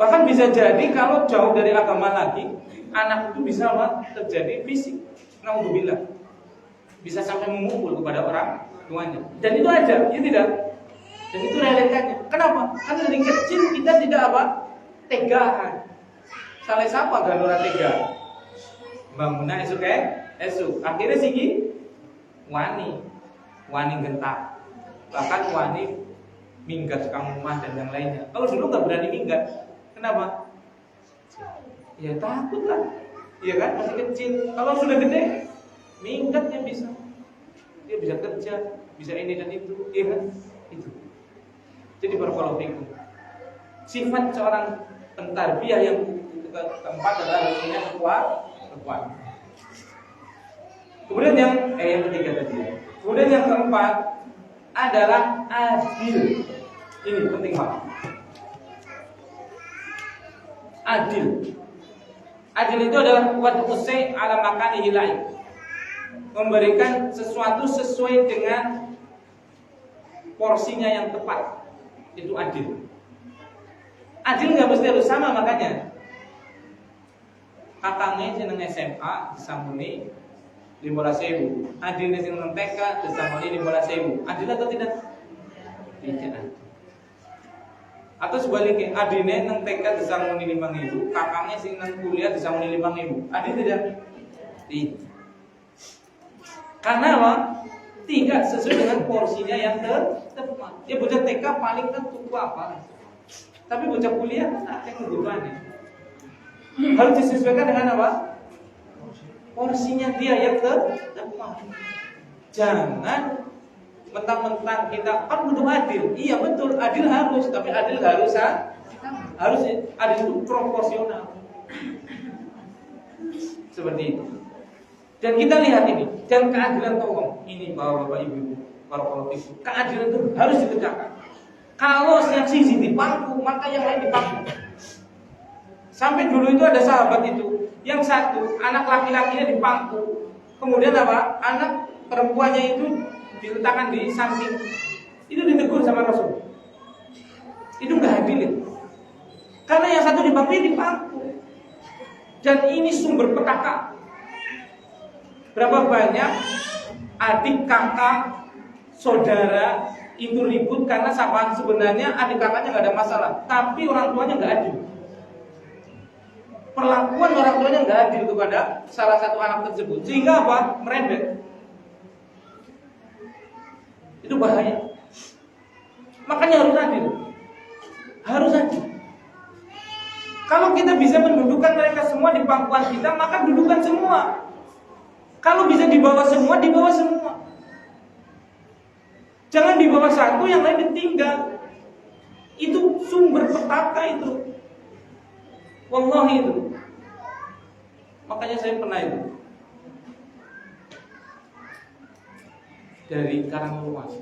Bahkan bisa jadi kalau jauh dari agama lagi, anak itu bisa terjadi fisik, naudzubillah, bisa sampai memukul kepada orang tuanya. Dan itu ada, ya tidak? Dan itu realitanya. Kenapa? Karena dari kecil kita tidak apa? Tegaan. Salah siapa kan orang tega? Bangunnya esuk. Akhirnya sih wani gentak. Bahkan wani minggat ke rumah dan yang lainnya. Kalau dulu nggak berani minggat. Kenapa? Ya takut lah, iya kan, masih kecil. Kalau sudah gede, minggatnya bisa. Dia bisa kerja, bisa ini dan itu, iya kan? Itu. Jadi barakallahu fikum. Sifat seorang pentarbiyah yang keempat adalah harus punya kekuatan. Kemudian yang ketiga tadi. Kemudian yang keempat adalah adil. Ini penting banget. Adil itu adalah wad'u syai' ala makanihi lain. Memberikan sesuatu sesuai dengan porsinya yang tepat. Itu adil. Adil nggak mesti harus sama makanya. Kakangnya seneng SMA disamuni 15.000. Adilnya seneng TK disamuni 15.000. Adil atau tidak? Tidak. Atau sebaliknya, adine nang TK disamuni 5.000, kakaknya sing nang kuliah disamuni 5.000. Adil tidak? Tidak. Karena apa? Tidak sesuai dengan porsinya yang tepat. Ya bocah TK paling tentu apa? Tapi bocah kuliah kan ada yang kebutuhannya. Harus disesuaikan dengan apa? Porsinya dia yang tepat. Jangan mentang-mentang kita kan butuh adil. Iya betul, adil harus, tapi adil harus adil itu proporsional. Seperti itu. Dan kita lihat ini, dan keadilan tolong ini Bapak Ibu, para politik, keadilan itu harus ditegakkan. Kalau yang sisi dipangku, maka yang lain dipangku. Sampai dulu itu ada sahabat itu, yang satu anak laki-lakinya dipangku, kemudian apa? Anak perempuannya itu diletakkan di samping. Itu ditegur sama Rasul. Itu nggak adil itu. Karena yang satu dipangku. Dan ini sumber petaka. Berapa banyak adik kakak, saudara itu ribut karena sebenarnya adik kakaknya nggak ada masalah, tapi orang tuanya nggak adil. Perlakuan orang tuanya nggak adil kepada salah satu anak tersebut, sehingga apa? Merembet. Itu bahaya. Makanya harus adil. Harus adil. Kalau kita bisa mendudukan mereka semua di pangkuan kita, maka dudukan semua. Kalau bisa dibawa semua, dibawa semua. Jangan dibawa satu, yang lain ditinggal. Itu sumber petaka itu. Wallahi itu. Makanya saya pernah itu dari Karangluas,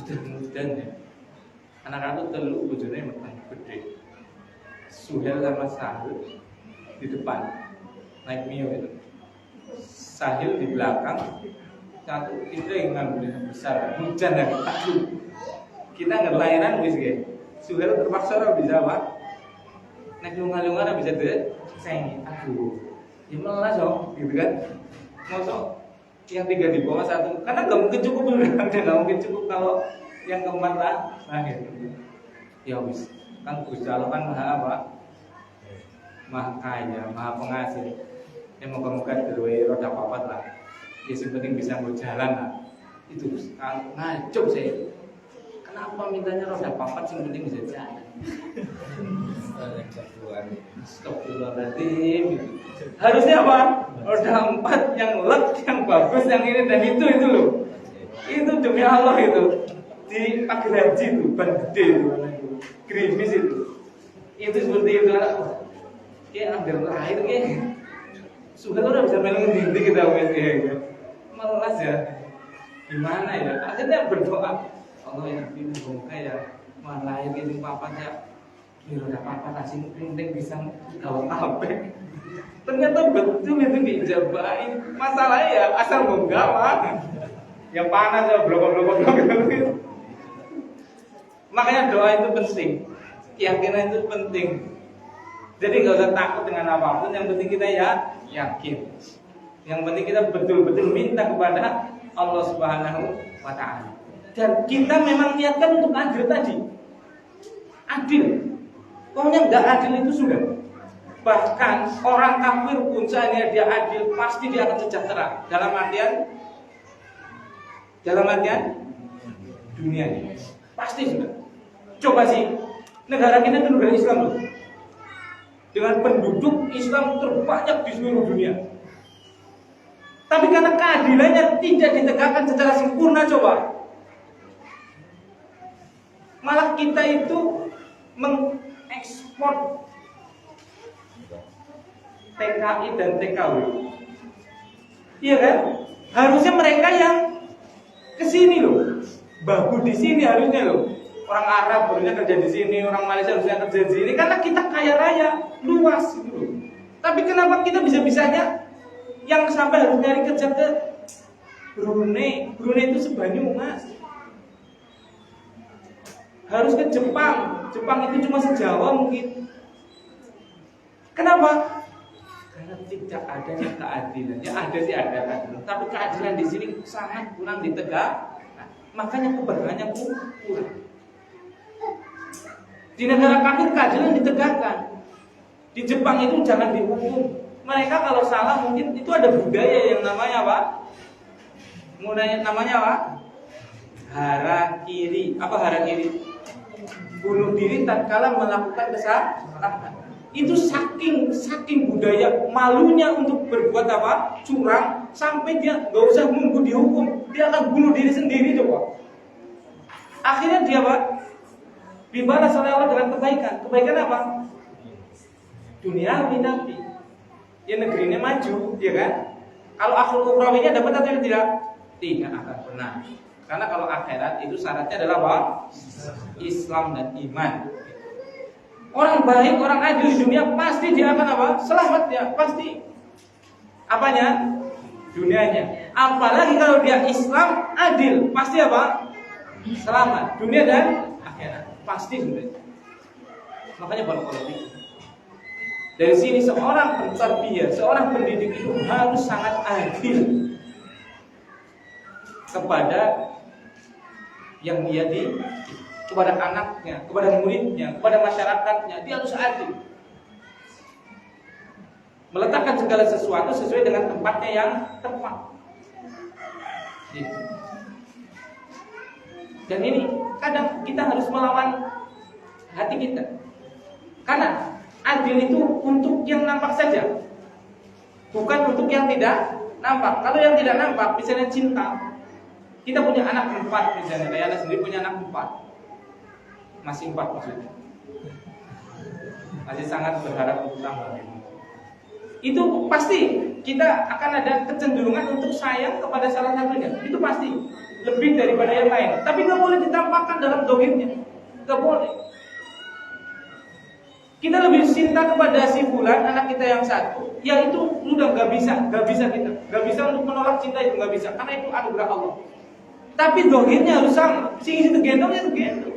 hujan ya. Anak-anak telu bojone meteng gede. Suhel sama Sahil di depan naik Mio itu. Sahil di belakang, satu kita yang ngambil besar. Hujan dan takut. Kita ngelainan wis ge. Suhel terpaksa ora bisa Pak. Nek lunga-lunga ora bisa deh. Sengi, aduh, ya melas dong, gitu kan? Mosok yang 3 di bawah 1, karena nggak mungkin cukup dan nggak mungkin cukup kalau yang keempat lah, nah gitu. Ya wis, kan Gusti Allah kan maha apa? Maha kaya, maha pengasih. Ya moga-moga dhewe roda papat lah. Ya yang penting bisa berjalan lah. Itu ngajuk saya. Kenapa mintanya roda papat yang penting bisa jalan? Astagfirullahaladzim. Harusnya apa? Roda 4 yang lek, yang bagus, yang ini dan itu loh. Itu demi Allah itu. Di pagar haji itu, ban gede itu, gerimis itu. Itu seperti itu anak. Kayak ambil air kayak. Sudah udah bisa main ngendi kita kayak. Malas ya. Gimana ya? Akhirnya berdoa. Allah yang semoga ya malah yang ini papanya biar ada papa kasih penting bisa gawe kabeh. Ternyata betul itu diijabahin. Masalahnya ya asal menggawa. Yang panas ya blok-blok gitu. Makanya doa itu penting. Keyakinan itu penting. Jadi nggak usah takut dengan apapun. Yang penting kita ya yakin. Yang penting kita betul-betul minta kepada Allah Subhanahu wa Ta'ala. Dan kita memang niatkan untuk adil tadi. Adil. Pokoknya nggak adil itu sudah. Bahkan orang kafir pun seandainya dia adil, pasti dia akan sejahtera. Dalam artian dunianya. Pasti sudah. Coba sih, negara kita itu negara Islam loh. Dengan penduduk Islam terbanyak di seluruh dunia. Tapi karena keadilannya tidak ditegakkan secara sempurna, coba. Malah kita itu mengekspor TKI dan TKW. Iya kan? Harusnya mereka yang kesini loh, bagus di sini harusnya loh. Orang Arab harusnya kerja di sini, orang Malaysia harusnya kerja di sini, karena kita kaya raya, luas gitu loh. Tapi kenapa kita bisa-bisanya yang sampai harus nyari kerja ke Brunei? Brunei itu sebanyumas. Harus ke Jepang. Jepang itu cuma sejawa mungkin. Kenapa? Karena tidak adanya keadilan. Ya ada sih ada keadilan, tapi keadilan di sini sangat kurang ditegak. Nah, makanya keberadaannya kurang. Di negara kafir keadilan ditegakkan. Di Jepang itu jangan dihukum. Mereka kalau salah mungkin itu ada budaya yang namanya apa? Namanya apa? Harakiri. Apa harakiri? Bunuh diri tatkala melakukan kesalahan. Itu saking budaya malunya untuk berbuat apa? Curang, sampai dia nggak usah nunggu dihukum, dia akan bunuh diri sendiri coba. Akhirnya dia apa? Dibalas oleh Allah dengan kebaikan. Kebaikan apa? Dunia nanti. Ya negerinya maju, ya kan? Kalau akhir ukhrawinya dapat atau tidak? Tidak akan pernah. Karena kalau akhirat itu syaratnya adalah apa? Islam dan iman. Orang baik, orang adil di dunia pasti dia akan apa? Selamat ya, pasti. Apanya? Dunianya. Apalagi kalau dia Islam adil, pasti apa? Selamat. Dunia dan akhirat pasti sudah. Makanya barakallahu fikum. Dari sini seorang pentarbiyah, seorang pendidik itu harus sangat adil kepada yang dia kepada anaknya, kepada muridnya, kepada masyarakatnya, dia harus adil. Meletakkan segala sesuatu sesuai dengan tempatnya yang tepat. Dan ini kadang kita harus melawan hati kita. Karena adil itu untuk yang nampak saja, bukan untuk yang tidak nampak. Kalau yang tidak nampak, misalnya cinta, kita punya anak 4 misalnya, kayak anak sendiri punya anak 4, masih 4 maksudnya, masih sangat berharap untuk tambah. Itu pasti kita akan ada kecenderungan untuk sayang kepada salah satunya. Itu pasti lebih daripada yang lain. Tapi nggak boleh ditampakkan dalam dohirnya, nggak boleh. Kita lebih cinta kepada si fulan, anak kita yang satu, yang itu udah nggak bisa kita, nggak bisa untuk menolak cinta itu, nggak bisa, karena itu anugerah Allah. Tapi dohirnya harus sama. Sing itu gendong, itu gendong.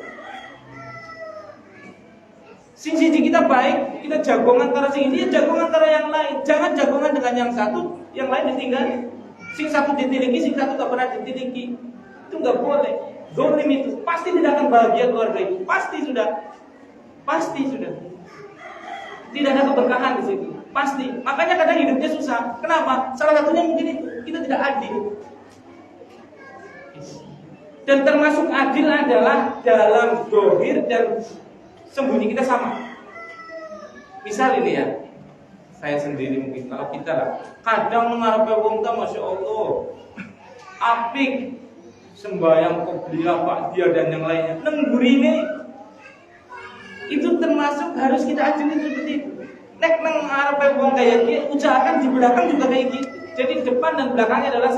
Sing siji kita baik, kita jagongan karo sing ini, jagongan karo yang lain. Jangan jagongan dengan yang satu, yang lain ditinggalin. Sing satu ditiliki, sing satu gak pernah ditiliki. Itu nggak boleh. Dolim itu pasti tidak akan bahagia keluarga itu. Pasti sudah. Tidak ada keberkahan di situ. Pasti. Makanya kadang hidupnya susah. Kenapa? Salah satunya mungkin itu kita tidak adil. Dan termasuk adil adalah dalam dohir dan sembunyi kita sama. Misal ini ya, saya sendiri mungkin, kalau kita lah, kadang mengarep wong ta Masya Allah apik sembahyang qobliyah Pak dia dan yang lainnya nenggurine, itu termasuk harus kita adilin seperti itu. Nek nang arep wong kayak gitu, usahakan di belakang juga kayak gitu. Jadi depan dan belakangnya adalah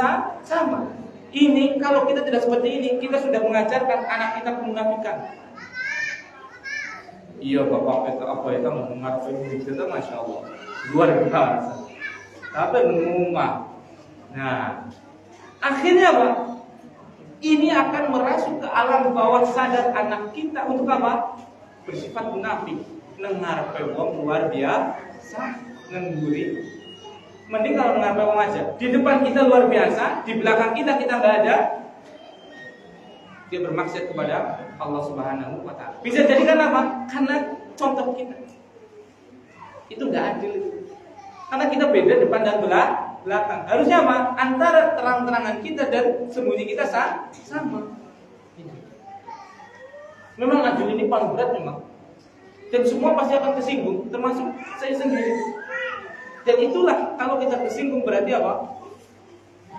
sama. Ini kalau kita tidak seperti ini, kita sudah mengajarkan anak kita kemunafikan. Iya bapak apa itu mengarep itu Masya Allah luar biasa. Tapi mengumumah. Nah, akhirnya apa? Ini akan merasuk ke alam bawah sadar anak kita untuk apa? Bersifat munafik, nengarep wong luar biasa, nengguri. Mending kalau nengarep wong aja. Di depan kita luar biasa, di belakang kita nggak ada. Dia bermaksud kepada Allah Subhanahu wa Ta'ala. Bisa jadi kan apa? Karena contoh kita itu nggak adil. Karena kita beda depan dan belakang. Harusnya apa? Antara terang-terangan kita dan sembunyi kita sama. Memang adil ini paling berat memang. Dan semua pasti akan tersinggung, termasuk saya sendiri. Dan itulah kalau kita tersinggung berarti apa?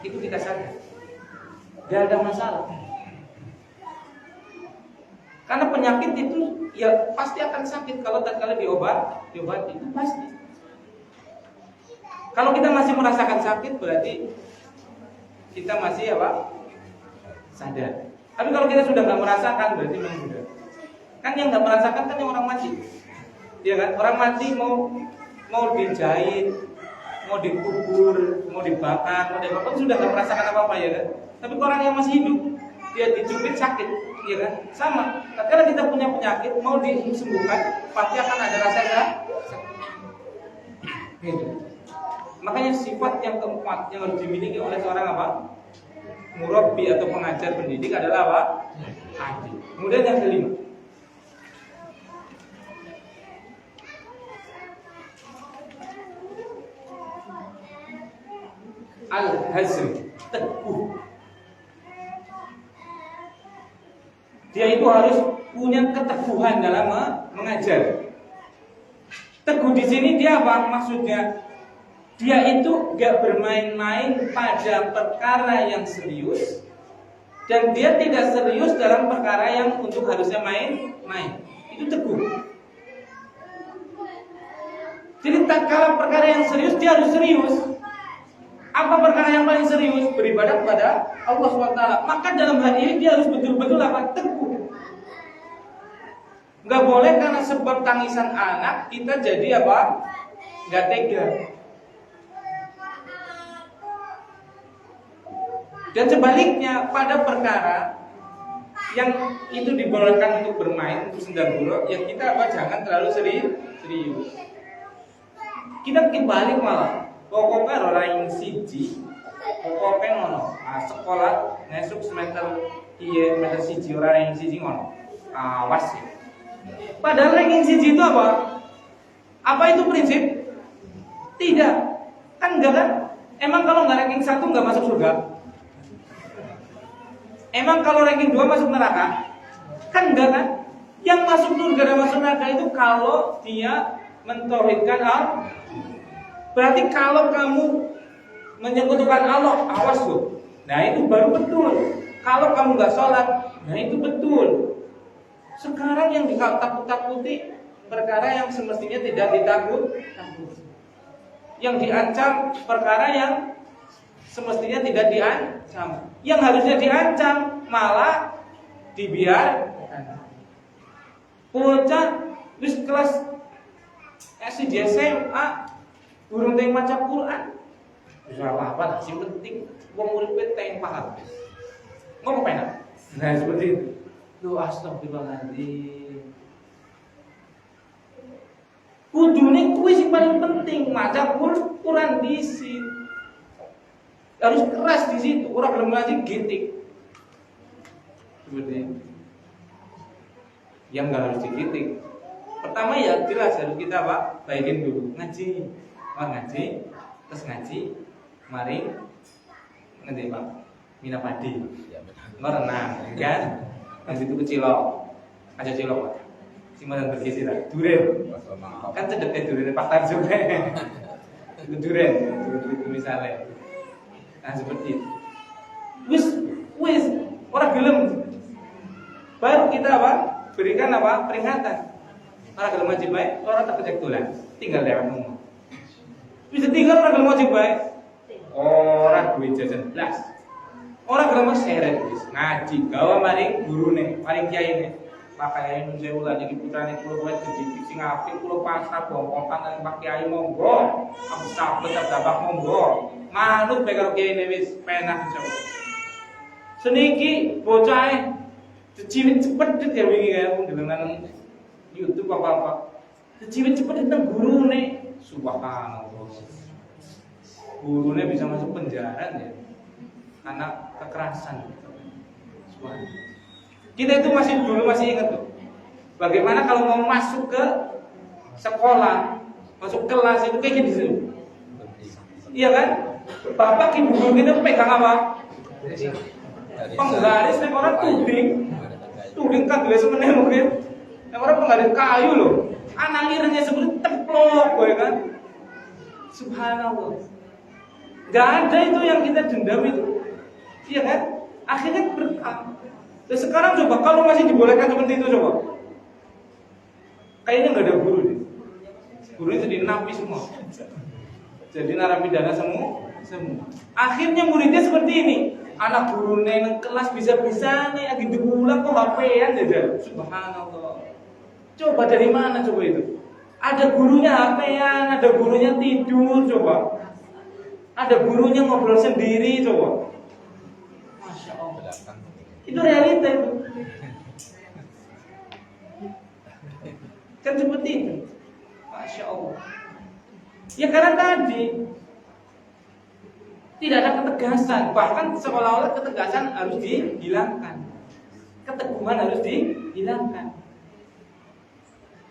Itu kita sadar. Gak ada masalah. Karena penyakit itu ya pasti akan sakit kalau tatkala diobati itu pasti. Kalau kita masih merasakan sakit berarti kita masih apa? Sadar. Tapi kalau kita sudah nggak merasakan berarti memang sudah. Kan yang nggak merasakan kan yang orang mati. Ya kan? Orang mati mau dijahit, mau dikubur, mau dibakar, mau diapapun sudah nggak merasakan apa-apa ya kan? Tapi orang yang masih hidup dia dicubit sakit. Iya kan? Sama. Karena kita punya penyakit mau disembuhkan, pasti akan ada rasa gitu. Makanya sifat yang keempat yang harus dimiliki oleh seorang apa? Murabbi atau pengajar pendidik adalah apa? Adil. Kemudian yang kelima, al-hazm, teguh. Dia itu harus punya keteguhan dalam mengajar. Teguh di sini dia apa? Maksudnya dia itu gak bermain-main pada perkara yang serius, dan dia tidak serius dalam perkara yang untuk harusnya main-main. Itu teguh. Jadi tak kala perkara yang serius dia harus serius. Apa perkara yang paling serius? Beribadah kepada Allah SWT. Maka dalam hal ini dia harus betul-betul apa? Teguh. Gak boleh karena sebab tangisan anak kita jadi apa? Gak tega. Dan sebaliknya pada perkara yang itu dibolehkan untuk bermain, untuk sendaguro, ya kita apa? Jangan terlalu serius. Kita kebalik malah. Pokoknya orang siji, pokoknya ngono. Sekolah nesuk semester semester siji orang yang siji ngono. Awas ya. Padahal ranking siji itu apa? Apa itu prinsip? Tidak. Kan enggak kan? Emang kalau nggak ranking 1 nggak masuk surga? Emang kalau ranking 2 masuk neraka? Kan enggak kan? Yang masuk surga dan masuk neraka itu kalau dia mentauhidkan Allah. Berarti kalau kamu menyekutukan Allah, awas loh. Nah itu baru betul. Kalau kamu nggak sholat, nah itu betul. Sekarang yang ditakut-takuti perkara yang semestinya tidak ditakut-takuti. Yang diancam perkara yang semestinya tidak diancam. Yang harusnya diancam malah dibiarkan. Bocah wis kelas SD SMA burung teng maca Quran. Wis apa sih penting wong uripe teng paham. Ngopo penak? Nah seperti itu. Duh astagfirullahaladzim. Kudune kuwi sing paling penting maca Quran disit. Harus keras di situ, orang belum ngaji gitik. Seperti itu. Yang nggak harus digitik. Pertama ya jelas harus kita apa? Baikin dulu ngaji. Ngaji, terus ngaji, mari nanti Pak mina padi. Nggak renang, kan? Nanti itu kecilok, aja cilok Pak. Si madan bergizi lah, duren. Kan cedeknya duren Pak Tarjo. Itu duren itu misalnya. Nah seperti itu. Wis, orang gelem. Baru kita apa? Berikan apa? Peringatan. Orang gelem wajib baik, orang tak kecek tulan. Tinggal lewat ngomong. Bisa tinggal orang gelem wajib baik. Orang duit jajan blas. Orang gelem seret wis ngaji gawa maring gurune, maring kiyaine. Pakai nun sewu lan iki putrane kula wae dididik sing apik kula pasrah bongkotan nang Pak Kiai monggo. Aku sabet tabak monggo. Manut bae karo kiyaine wis penah iso. Seniki bocahe ciwit cepet ya wingi kaya ndeleng YouTube apa-apa. Ciwit cepet nang gurune. Subhanallah. Gurune bisa masuk penjara ya. Karena kekerasan. Subhanallah. Kita itu masih ingat tuh. Bagaimana kalau mau masuk ke sekolah, masuk kelas itu kayak gitu. Iya kan? Bapak ibu guru kita pegang apa? Penggaris nih orang tuding kan dulu sebenarnya mungkin. Yang orang penggaris kayu loh. Anak irengnya seperti teplok, ya kan? Subhanallah. Gak ada itu yang kita dendam itu. Iya kan? Akhirnya berkah. Dan sekarang coba kalau masih dibolehkan seperti itu coba. Kayaknya nggak ada guru deh. Gurunya jadi napi semua. Jadi narapidana semua. Akhirnya muridnya seperti ini. Anak guru neng kelas bisa-bisa nih lagi diulang kok HP-an aja. Subhanallah. Coba dari mana coba itu? Ada gurunya HP-an, ada gurunya tidur coba. Ada gurunya ngobrol sendiri coba. Masya Allah. Itu realita itu. Kan seperti itu. Masya Allah. Ya karena tadi tidak ada ketegasan. Bahkan seolah-olah ketegasan harus dihilangkan. Keteguhan harus dihilangkan.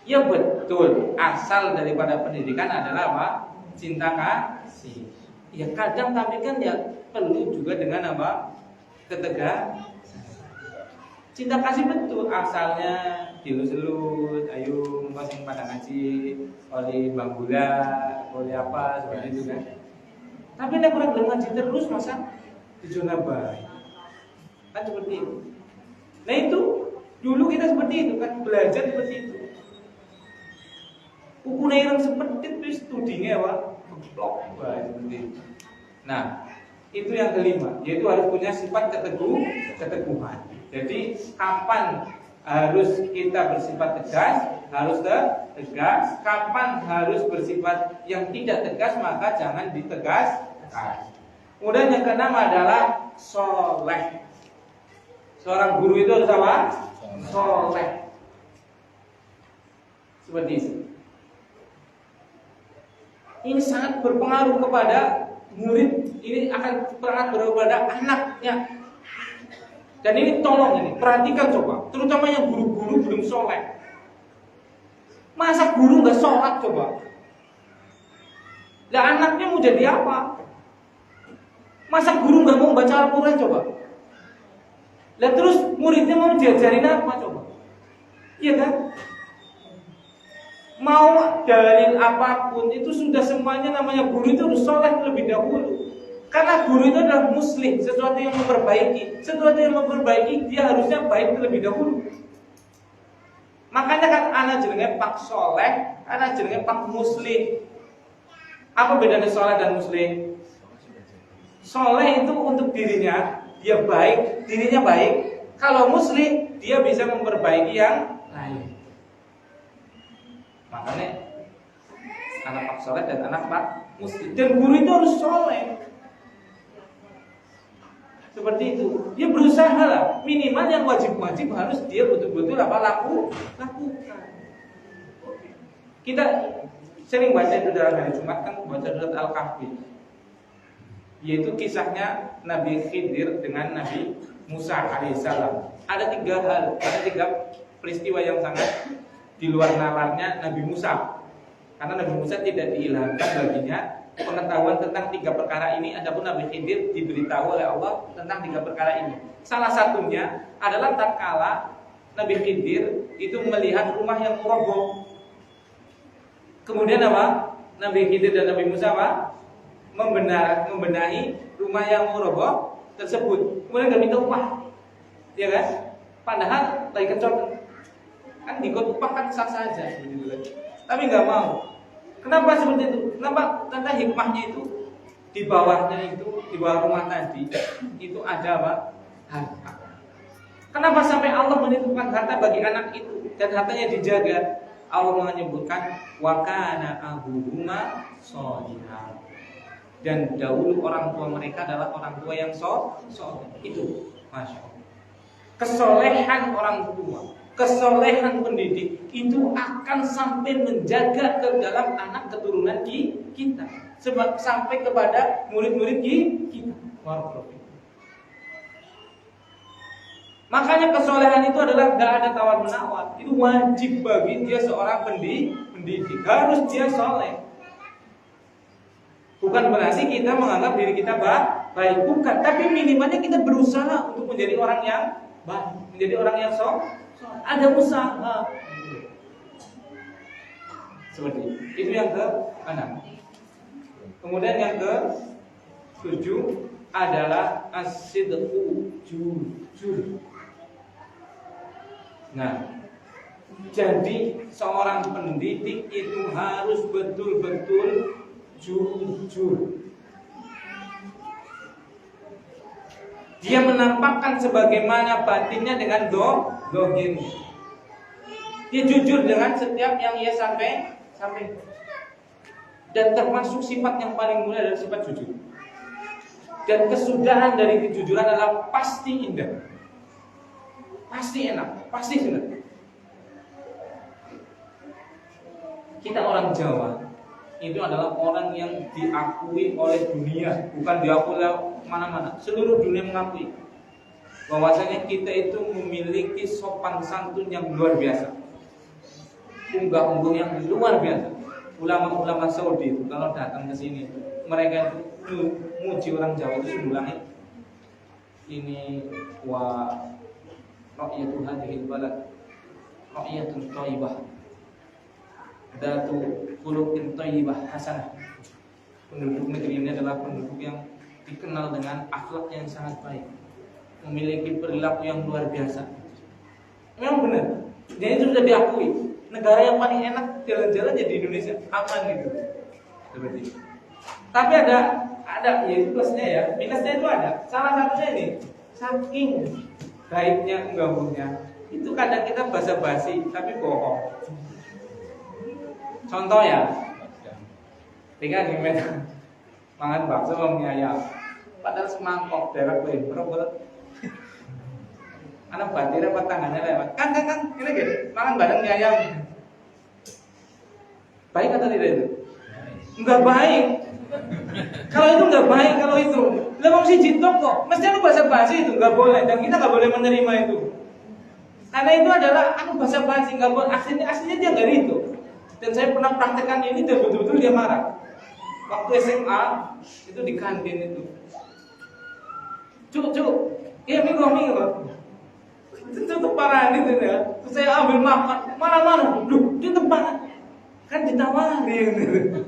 Ya betul. Asal daripada pendidikan adalah apa? Cinta kasih. Ya kadang tapi kan ya perlu juga dengan apa? Ketegasan. Cinta kasih betul, asalnya dilus-elus, ayo masing pada ngaji, oleh Bang Gula, oleh apa, seperti itu kan. Tapi nek kurang belum ngaji terus masa di zona baik. Kan seperti itu. Nah itu, dulu kita seperti itu kan, belajar seperti itu. Ukune ireng seperti itu studinya apa? Blok baik seperti itu. Nah, itu yang kelima, yaitu harus punya sifat keteguhan. Jadi kapan harus kita bersifat tegas, harus tegas. Kapan harus bersifat yang tidak tegas, maka jangan ditegaskan. Kemudian yang keenam adalah soleh. Seorang guru itu harus apa? Soleh. Seperti itu. Ini sangat berpengaruh kepada murid. Ini akan sangat berpengaruh kepada anaknya. Dan ini tolong ini, perhatikan coba, terutama yang guru-guru belum soleh. Masa guru nggak sholat coba? Lah anaknya mau jadi apa? Masa guru nggak mau baca Al-Quran coba? Lah terus muridnya mau diajarin apa coba? Iya kan? Mau dalil apapun itu sudah semuanya namanya guru itu harus soleh terlebih dahulu. Karena guru itu adalah muslim, sesuatu yang memperbaiki. Sesuatu yang memperbaiki dia harusnya baik terlebih dahulu. Makanya kan anak jenenge pak soleh, anak jenenge pak muslim. Apa bedanya soleh dan muslim? Soleh itu untuk dirinya, dia baik, dirinya baik. Kalau muslim, dia bisa memperbaiki yang lain. Makanya anak pak soleh dan anak pak muslim. Dan guru itu harus soleh. Seperti itu. Dia berusaha lah. Minimal yang wajib-wajib harus dia betul-betul lakukan. Kita sering baca itu dalam hari Jumat kan, baca surat Al-Kahfi. Yaitu kisahnya Nabi Khidir dengan Nabi Musa alaihissalam. Ada tiga peristiwa yang sangat di luar nalarnya Nabi Musa. Karena Nabi Musa tidak diilhamkan baginya pengetahuan tentang tiga perkara ini. Adapun Nabi Khidir diberitahu oleh Allah tentang tiga perkara ini. Salah satunya adalah tatkala Nabi Khidir itu melihat rumah yang roboh. Kemudian apa? Nabi Khidir dan Nabi Musa apa? Membenahi rumah yang roboh tersebut. Kemudian nggak minta upah, ya kan? Padahal lagi kencot. Kan dikot upah kan sah saja, tapi nggak mau. Kenapa seperti itu? Kenapa? Karena hikmahnya itu di bawahnya itu, di bawah rumah tadi itu ada apa? Harta. Kenapa sampai Allah menitipkan harta bagi anak itu dan hartanya dijaga? Allah menyebutkan wa kana abuhuma sholihan. Dan dahulu orang tua mereka adalah orang tua yang soleh. Itu, masya Allah. Kesolehan orang tua, kesolehan pendidik itu akan sampai menjaga ke dalam anak keturunan kita, sebab sampai kepada murid-murid kita. Makanya kesolehan itu adalah tidak ada tawar menawar. Itu wajib bagi dia seorang pendidik. Harus dia soleh. Bukan berarti kita menganggap diri kita baik, bukan. Tapi minimalnya kita berusaha untuk menjadi orang yang baik, menjadi orang yang soleh. Ada usaha. Seperti itu yang ke-6. Kemudian yang ke-7 adalah as-sidqu, jujur. Nah, jadi seorang pendidik itu harus betul-betul jujur. Dia menampakkan sebagaimana batinnya dengan dohirnya. Dia jujur dengan setiap yang ia sampaikan. Dan termasuk sifat yang paling mulia adalah sifat jujur. Dan kesudahan dari kejujuran adalah pasti indah, pasti enak, pasti senang. Kita orang Jawa itu adalah orang yang diakui oleh dunia, bukan diakui oleh mana-mana. Seluruh dunia mengakui bahwasanya kita itu memiliki sopan santun yang luar biasa, unggah-ungguh yang luar biasa. Ulama-ulama Saudi itu kalau datang ke sini, mereka itu muji orang Jawa itu sebulangnya ini wa ra'yatu hadhil balad ra'yatun thayyibah datu khuluqin thayyibah hasanah. Penduduk negeri ini adalah penduduk yang dikenal dengan akhlak yang sangat baik, memiliki perilaku yang luar biasa. Memang benar, jadi itu sudah diakui. Negara yang paling enak jalan-jalan ya di Indonesia, aman gitu. Seperti itu. Tapi ada ya plusnya ya, minusnya itu ada. Salah satunya ini, saking baiknya enggak itu kadang kita basa-basi tapi bohong. Contoh ya, tinggal gimana mangan bakso sama mie ayam, padahal semangkok derek gue berobol. Anak batir apa tangannya lewat, kan, ini gitu, makan bareng mie ayam. Baik atau tidak itu? Enggak baik. Kalau itu enggak baik, kalau itu. Lah wong siji kok, mesti anu basa-basi itu enggak boleh dan kita enggak boleh menerima itu. Karena itu adalah anu basa-basi, enggak boleh. Aslinya dia enggak itu. Dan saya pernah praktekkan ini dan betul-betul dia marah. Waktu SMA itu di kantin itu. Cuk, iya minggu. Itu parah itu ya. Terus saya ambil makan, marah-marah. Loh, dia tebak. Kan ditawarin gitu.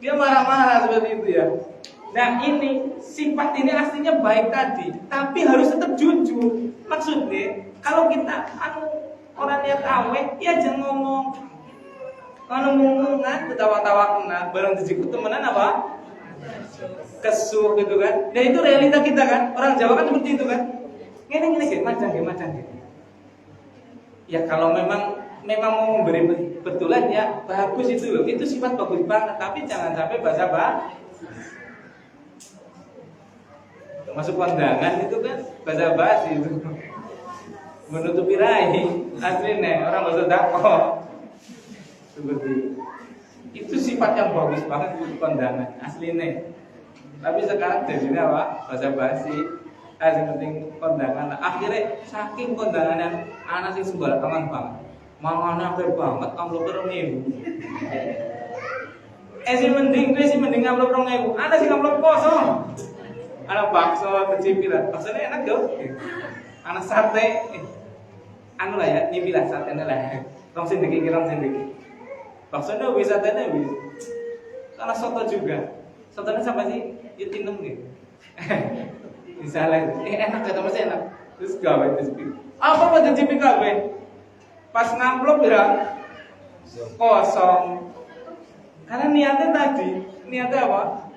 Dia marah-marah seperti itu ya. Nah ini sifat ini aslinya baik tadi, tapi harus tetap jujur. Maksudnya kalau kita orang niat awet, ya jangan ngomong. Kalau ngomongan ketawa-tawa kena, barang dijiku temenan apa? Kesuk gitu kan. Nah itu realita kita kan. Orang Jawa kan seperti itu kan. Gini macam. Ya kalau memang mau memberi betulan ya bagus itu loh. Itu sifat bagus banget. Tapi jangan sampai basa-basi. Masuk kondangan itu kan basa-basi itu. Menutupi raih. Aslinya orang bahasa dakwah. Seperti itu sifat yang bagus banget untuk kondangan aslinya. Tapi sekarang jadinya apa? Basa-basi. Yang penting kondangan. Akhirnya saking kondangan anak sing sembarangan banget. Mangane akeh banget amplop 2.000. Si mending amplop 2.000. Ada sing amplop kosong. Ada bakso kecipilan. Baksonya enak yo. Anak sate. Anu lah ya, nyipilah satenya lah. Rong sindiki. Baksonya bisa satenya bisa. Karena soto juga. Sotonya sampai sih ditinem gitu. Misalnya, enak kata masih enak. Terus gawe terus. Apa pada cipi gawe? Pas ngamplop ya kosong. Karena niatnya apa?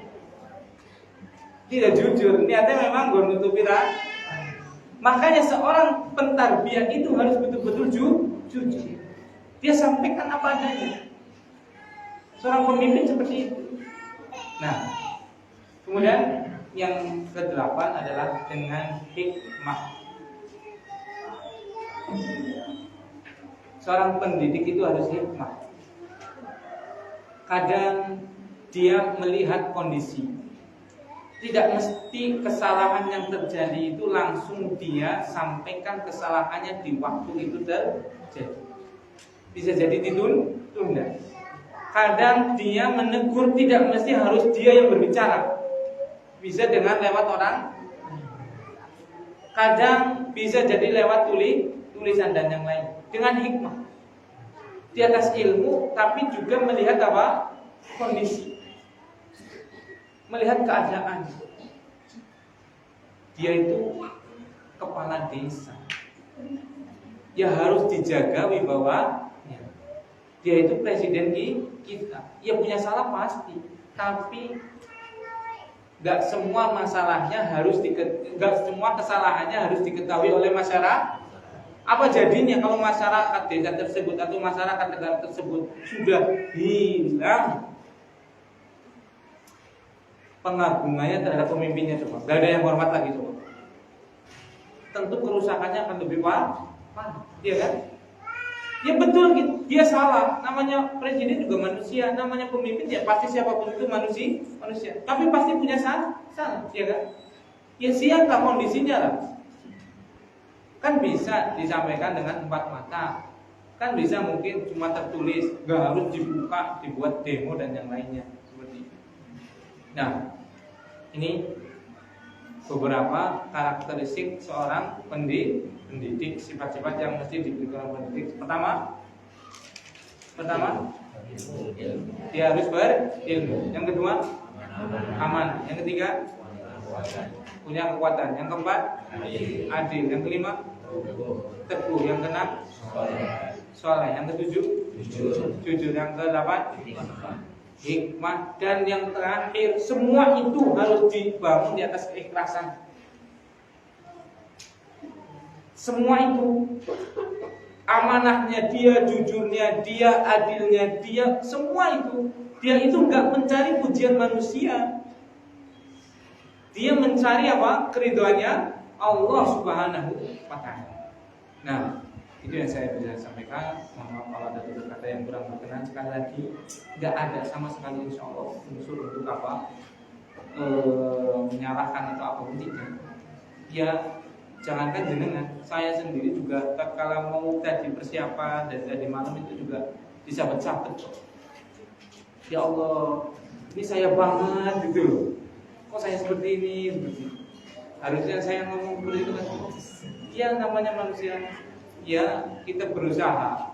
Tidak jujur. Niatnya memang gue nutupi raih. Makanya seorang pentarbiyah itu harus betul-betul jujur. Dia sampaikan apa adanya. Seorang pemimpin seperti itu. Nah, kemudian yang ke-8 adalah dengan hikmah. Seorang pendidik itu harus hikmah. Kadang dia melihat kondisi. Tidak mesti kesalahan yang terjadi itu langsung dia sampaikan kesalahannya di waktu itu terjadi. Bisa jadi ditunda. Kadang dia menegur tidak mesti harus dia yang berbicara. Bisa dengan lewat orang. Kadang bisa jadi lewat tulisan dan yang lain. Dengan hikmah. Di atas ilmu tapi juga melihat apa? Kondisi. Melihat keadaan. Dia itu kepala desa. Ya harus dijaga wibawanya. Dia itu presiden kita. Ya punya salah pasti, tapi nggak semua kesalahannya harus diketahui oleh masyarakat. Apa jadinya kalau masyarakat desa tersebut atau masyarakat negara tersebut sudah hilang pengagungannya terhadap pemimpinnya, coba nggak ada yang hormat lagi, coba tentu kerusakannya akan lebih parah, iya kan? Ya betul, dia salah. Namanya presiden juga manusia, namanya pemimpin ya pasti siapapun itu manusia. Tapi pasti punya salah, ya kan? Ya siapkan kondisinya lah. Kan bisa disampaikan dengan 4 mata. Kan bisa mungkin cuma tertulis, nggak harus dibuka, dibuat demo dan yang lainnya seperti itu. Nah, ini beberapa karakteristik seorang pendidik, sifat-sifat yang mesti dimiliki oleh pendidik. Pertama, dia harus berilmu. Yang kedua, aman. Yang ketiga, punya kekuatan. Yang keempat, adil. Yang kelima, teguh. Yang keenam, soleh. Yang ketujuh, jujur. Yang kedelapan, hikmah. Dan yang terakhir, semua itu harus dibangun di atas keikhlasan. Semua itu, amanahnya dia, jujurnya dia, adilnya dia, semua itu, dia itu nggak mencari pujian manusia. Dia mencari apa? Keridhoannya Allah Subhanahu wa Ta'ala. Nah, itu yang saya bisa sampaikan. Mohon maaf kalau ada tutur kata yang kurang berkenan. Sekali lagi, nggak ada sama sekali insya Allah unsur untuk apa? Menyalahkan atau apapun tidak. Ya, jangankan jenengan, saya sendiri juga kalau mau tadi persiapan dan tadi malam itu juga disabet-sabet. Ya Allah, ini saya banget gitu loh. Kok saya seperti ini? Harusnya saya ngomong seperti itu kan. Ya namanya manusia, ya kita berusaha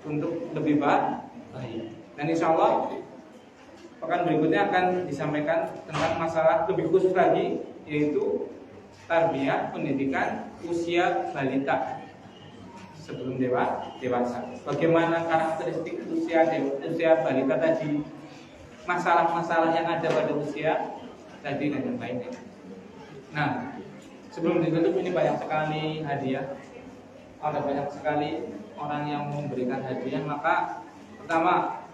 untuk lebih baik. Dan insya Allah pekan berikutnya akan disampaikan tentang masalah lebih khusus lagi, yaitu tarbiyah pendidikan usia balita sebelum dewasa. Bagaimana karakteristik usia balita tadi, masalah-masalah yang ada pada usia tadi dan yang lainnya. Nah, sebelum ditutup ini banyak sekali hadiah. Ada banyak sekali orang yang memberikan hadiah. Maka pertama,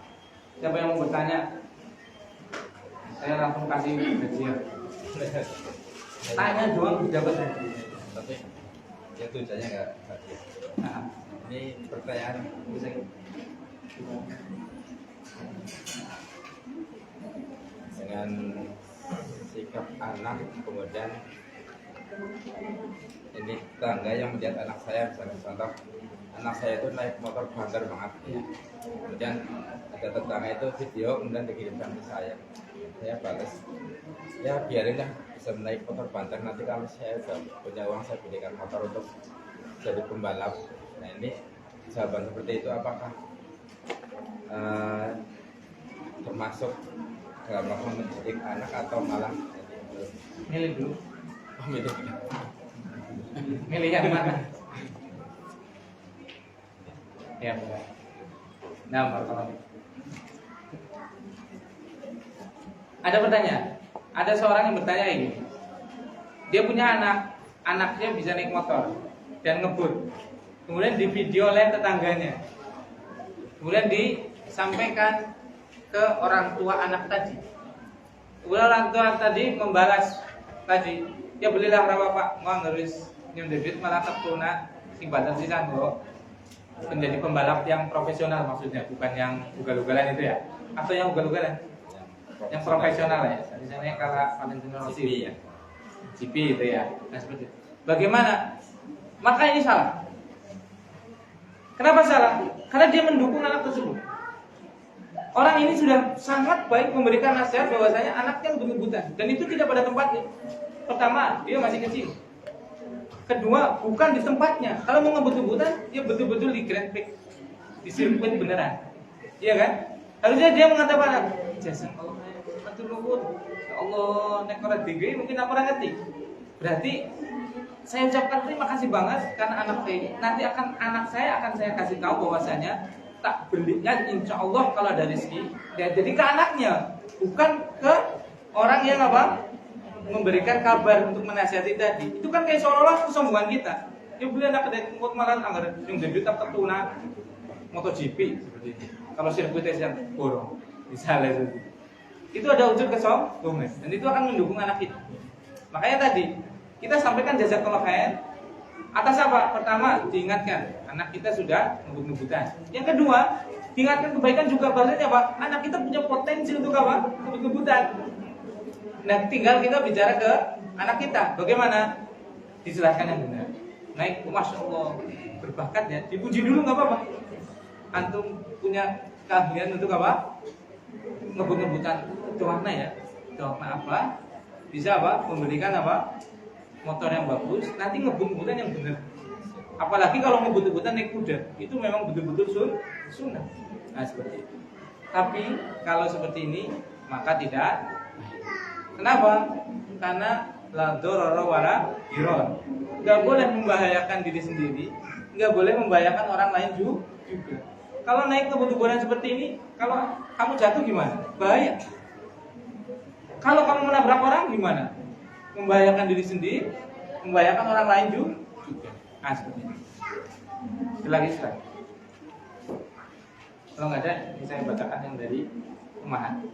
siapa yang mau bertanya? Saya langsung kasih hadiah. Tanya doang dapat hadiah. Tapi ya tujuannya nggak hadiah. Nah, Ini pertanyaan dengan sikap anak, kemudian ini tangga yang melihat anak saya, misalnya contoh anak saya itu naik motor banter banget ya. Kemudian ada tetangga itu video kemudian dikirimkan ke saya balas, ya biarin lah bisa naik motor banter, nanti kalau saya sudah punya uang saya belikan motor untuk jadi pembalap. Nah ini jawaban seperti itu apakah termasuk dalam rangka mendidik anak atau malah milih dulu. milih? Milih yang mana? Ya, nah, barakallahu. Ada pertanyaan. Ada seorang yang bertanya ini. Dia punya anaknya bisa naik motor dan ngebut. Kemudian di video oleh tetangganya. Kemudian disampaikan ke orang tua anak tadi. Kemudian orang tua tadi membalas tadi, ya belilah berapa Pak? Mau ngeris nyum debit malah tertuna simbatan sisan kok. Menjadi pembalap yang profesional maksudnya, bukan yang ugal-ugalan itu ya. Atau yang ugal-ugalan? Yang profesional ya. Misalnya kalau Valentino Rossi ya. GP itu ya. Nah seperti itu. Bagaimana? Maka ini salah. Kenapa salah? Karena dia mendukung anak tersebut. Orang ini sudah sangat baik memberikan nasihat bahwasanya anaknya ngebut-ngebutan dan itu tidak pada tempatnya. Pertama, dia masih kecil. Kedua, bukan di tempatnya. Kalau mau ngebut-ngebutan, dia betul-betul di Grand Prix, di sirkuit beneran. Iya kan? Harusnya dia mengatakan, jasa Allah, matur nuwun. Ya Allah, nek ora digwe mungkin aku ora ngerti. Berarti saya ucapkan terima kasih banget karena anak saya akan saya kasih tahu bahwasanya tak belinya insya Allah kalau ada rezeki ya, jadi ke anaknya, bukan ke orang yang apa memberikan kabar untuk menasihati tadi. Itu kan kayak seolah-olah kesombongan kita. Ya beli anak dari mut malah anggar yang debut tak tertuna MotoGP seperti itu. Kalau sirkuit yang borong misalnya itu ada unsur kesombongan dan itu akan mendukung anak kita. Makanya tadi kita sampaikan jazakallahu khair atas apa? Pertama, diingatkan anak kita sudah ngebut-ngebutan. Yang kedua, diingatkan kebaikan juga bahasanya apa? Anak kita punya potensi untuk apa? Ngebut-ngebutan. Nah, tinggal kita bicara ke anak kita. Bagaimana? Dijelaskan yang benar. Naik, masya Allah, berbakat ya. Dipuji dulu nggak apa-apa. Antum punya keahlian untuk apa? Ngebut-ngebutan. Itu makna ya. Itu makna apa? Bisa apa? Memberikan apa? Motor yang bagus, nanti ngebut-ngebutan yang benar. Apalagi kalau ngebut-ngebutan naik kuda, itu memang betul-betul sunnah. Nah seperti itu. Tapi kalau seperti ini maka tidak. Kenapa? Karena la dorara wala dirar. Enggak boleh membahayakan diri sendiri, enggak boleh membahayakan orang lain juga. Kalau naik ngebut-ngebutan seperti ini, kalau kamu jatuh gimana? Bahaya. Kalau kamu menabrak orang gimana? Membahayakan diri sendiri, membahayakan orang lain juga. Nah, seperti ini. Silahkan. Kalau nggak ada, ini saya bacakan yang dari Umahan.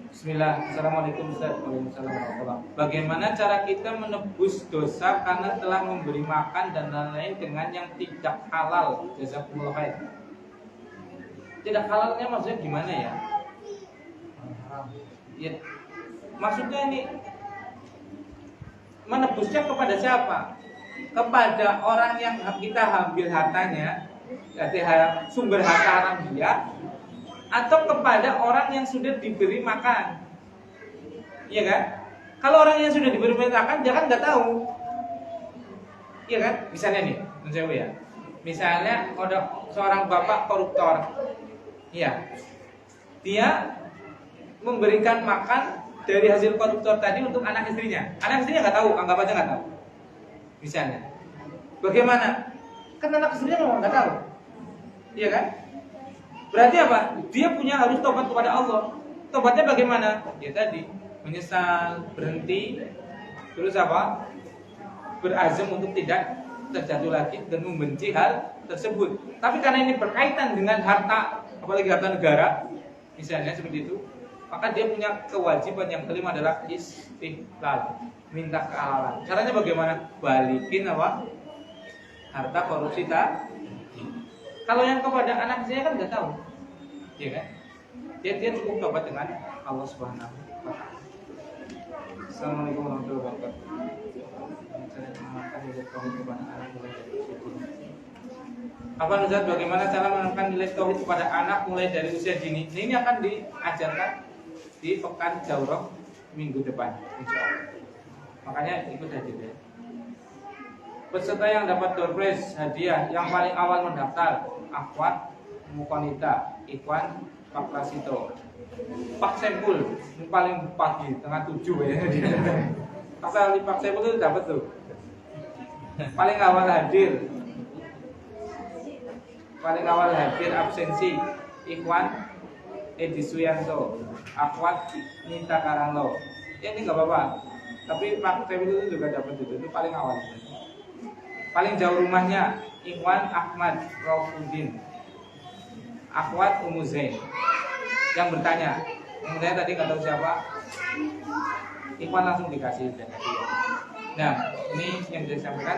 Bismillah. Assalamualaikum Ustaz. Waalaikumsalam warahmatullahi. Bagaimana cara kita menebus dosa karena telah memberi makan dan lain-lain dengan yang tidak halal? Jazakumullah khair. Tidak halalnya maksudnya gimana ya? Ya, maksudnya ini menebusnya kepada siapa? Kepada orang yang kita ambil hartanya, berarti sumber harta haram dia, atau kepada orang yang sudah diberi makan. Iya kan? Kalau orang yang sudah diperintahkan, dia kan nggak tahu. Iya kan? Misalnya nih, menurut ya. Misalnya ada seorang bapak koruptor. Iya. Dia memberikan makan dari hasil koruptor tadi untuk anak istrinya. Anak istrinya nggak tahu, anggap aja nggak tahu. Misalnya. Bagaimana? Kan anak istrinya memang nggak tahu. Iya kan? Berarti apa? Dia punya harus tobat kepada Allah. Tobatnya bagaimana? Ya tadi, menyesal, berhenti, terus apa? Berazam untuk tidak terjatuh lagi dan membenci hal tersebut. Tapi karena ini berkaitan dengan harta, apalagi harta negara, misalnya seperti itu, maka dia punya kewajiban yang kelima adalah istihlal, minta kehalalan. Caranya bagaimana? Balikin apa? Harta korupsi tak. Kalau yang kepada anak saya kan nggak tahu, ya kan? Dia cukup tobat dengan Allah Subhanahu wa Ta'ala. Assalamualaikum warahmatullahi wabarakatuh. Apa Ustaz, bagaimana cara menanamkan nilai tauhid kepada anak mulai dari usia dini? Ini akan diajarkan di pekan daurah minggu depan, insya Allah. Makanya ikut hadir ya. Peserta yang dapat door prize hadiah yang paling awal mendaftar Akhwat Mukonita Ikhwan Pak Rasito Pak Sempul yang paling pagi tengah 7 ya. Asal Pak Sempul itu dapat tuh. Paling awal hadir absensi Ikhwan Edi Suyanto Akhwat Nita Karanglo. Ya, ini nggak apa-apa. Tapi Pak Sempul itu juga dapat itu paling awal. Paling jauh rumahnya Ikhwan Ahmad Raufuddin Akhwat Umu Zain. Yang bertanya tadi nggak tahu siapa, Ikhwan langsung dikasih. Nah, ini yang saya sampaikan.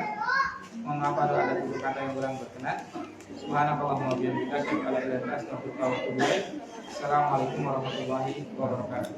Mohon maaf kalau ada tutur kata yang kurang berkenan. Subhanakallahumma wa bihamdika asyhadu an la ilaha illa anta astaghfiruka wa atubu ilaik. Assalamualaikum warahmatullahi wabarakatuh.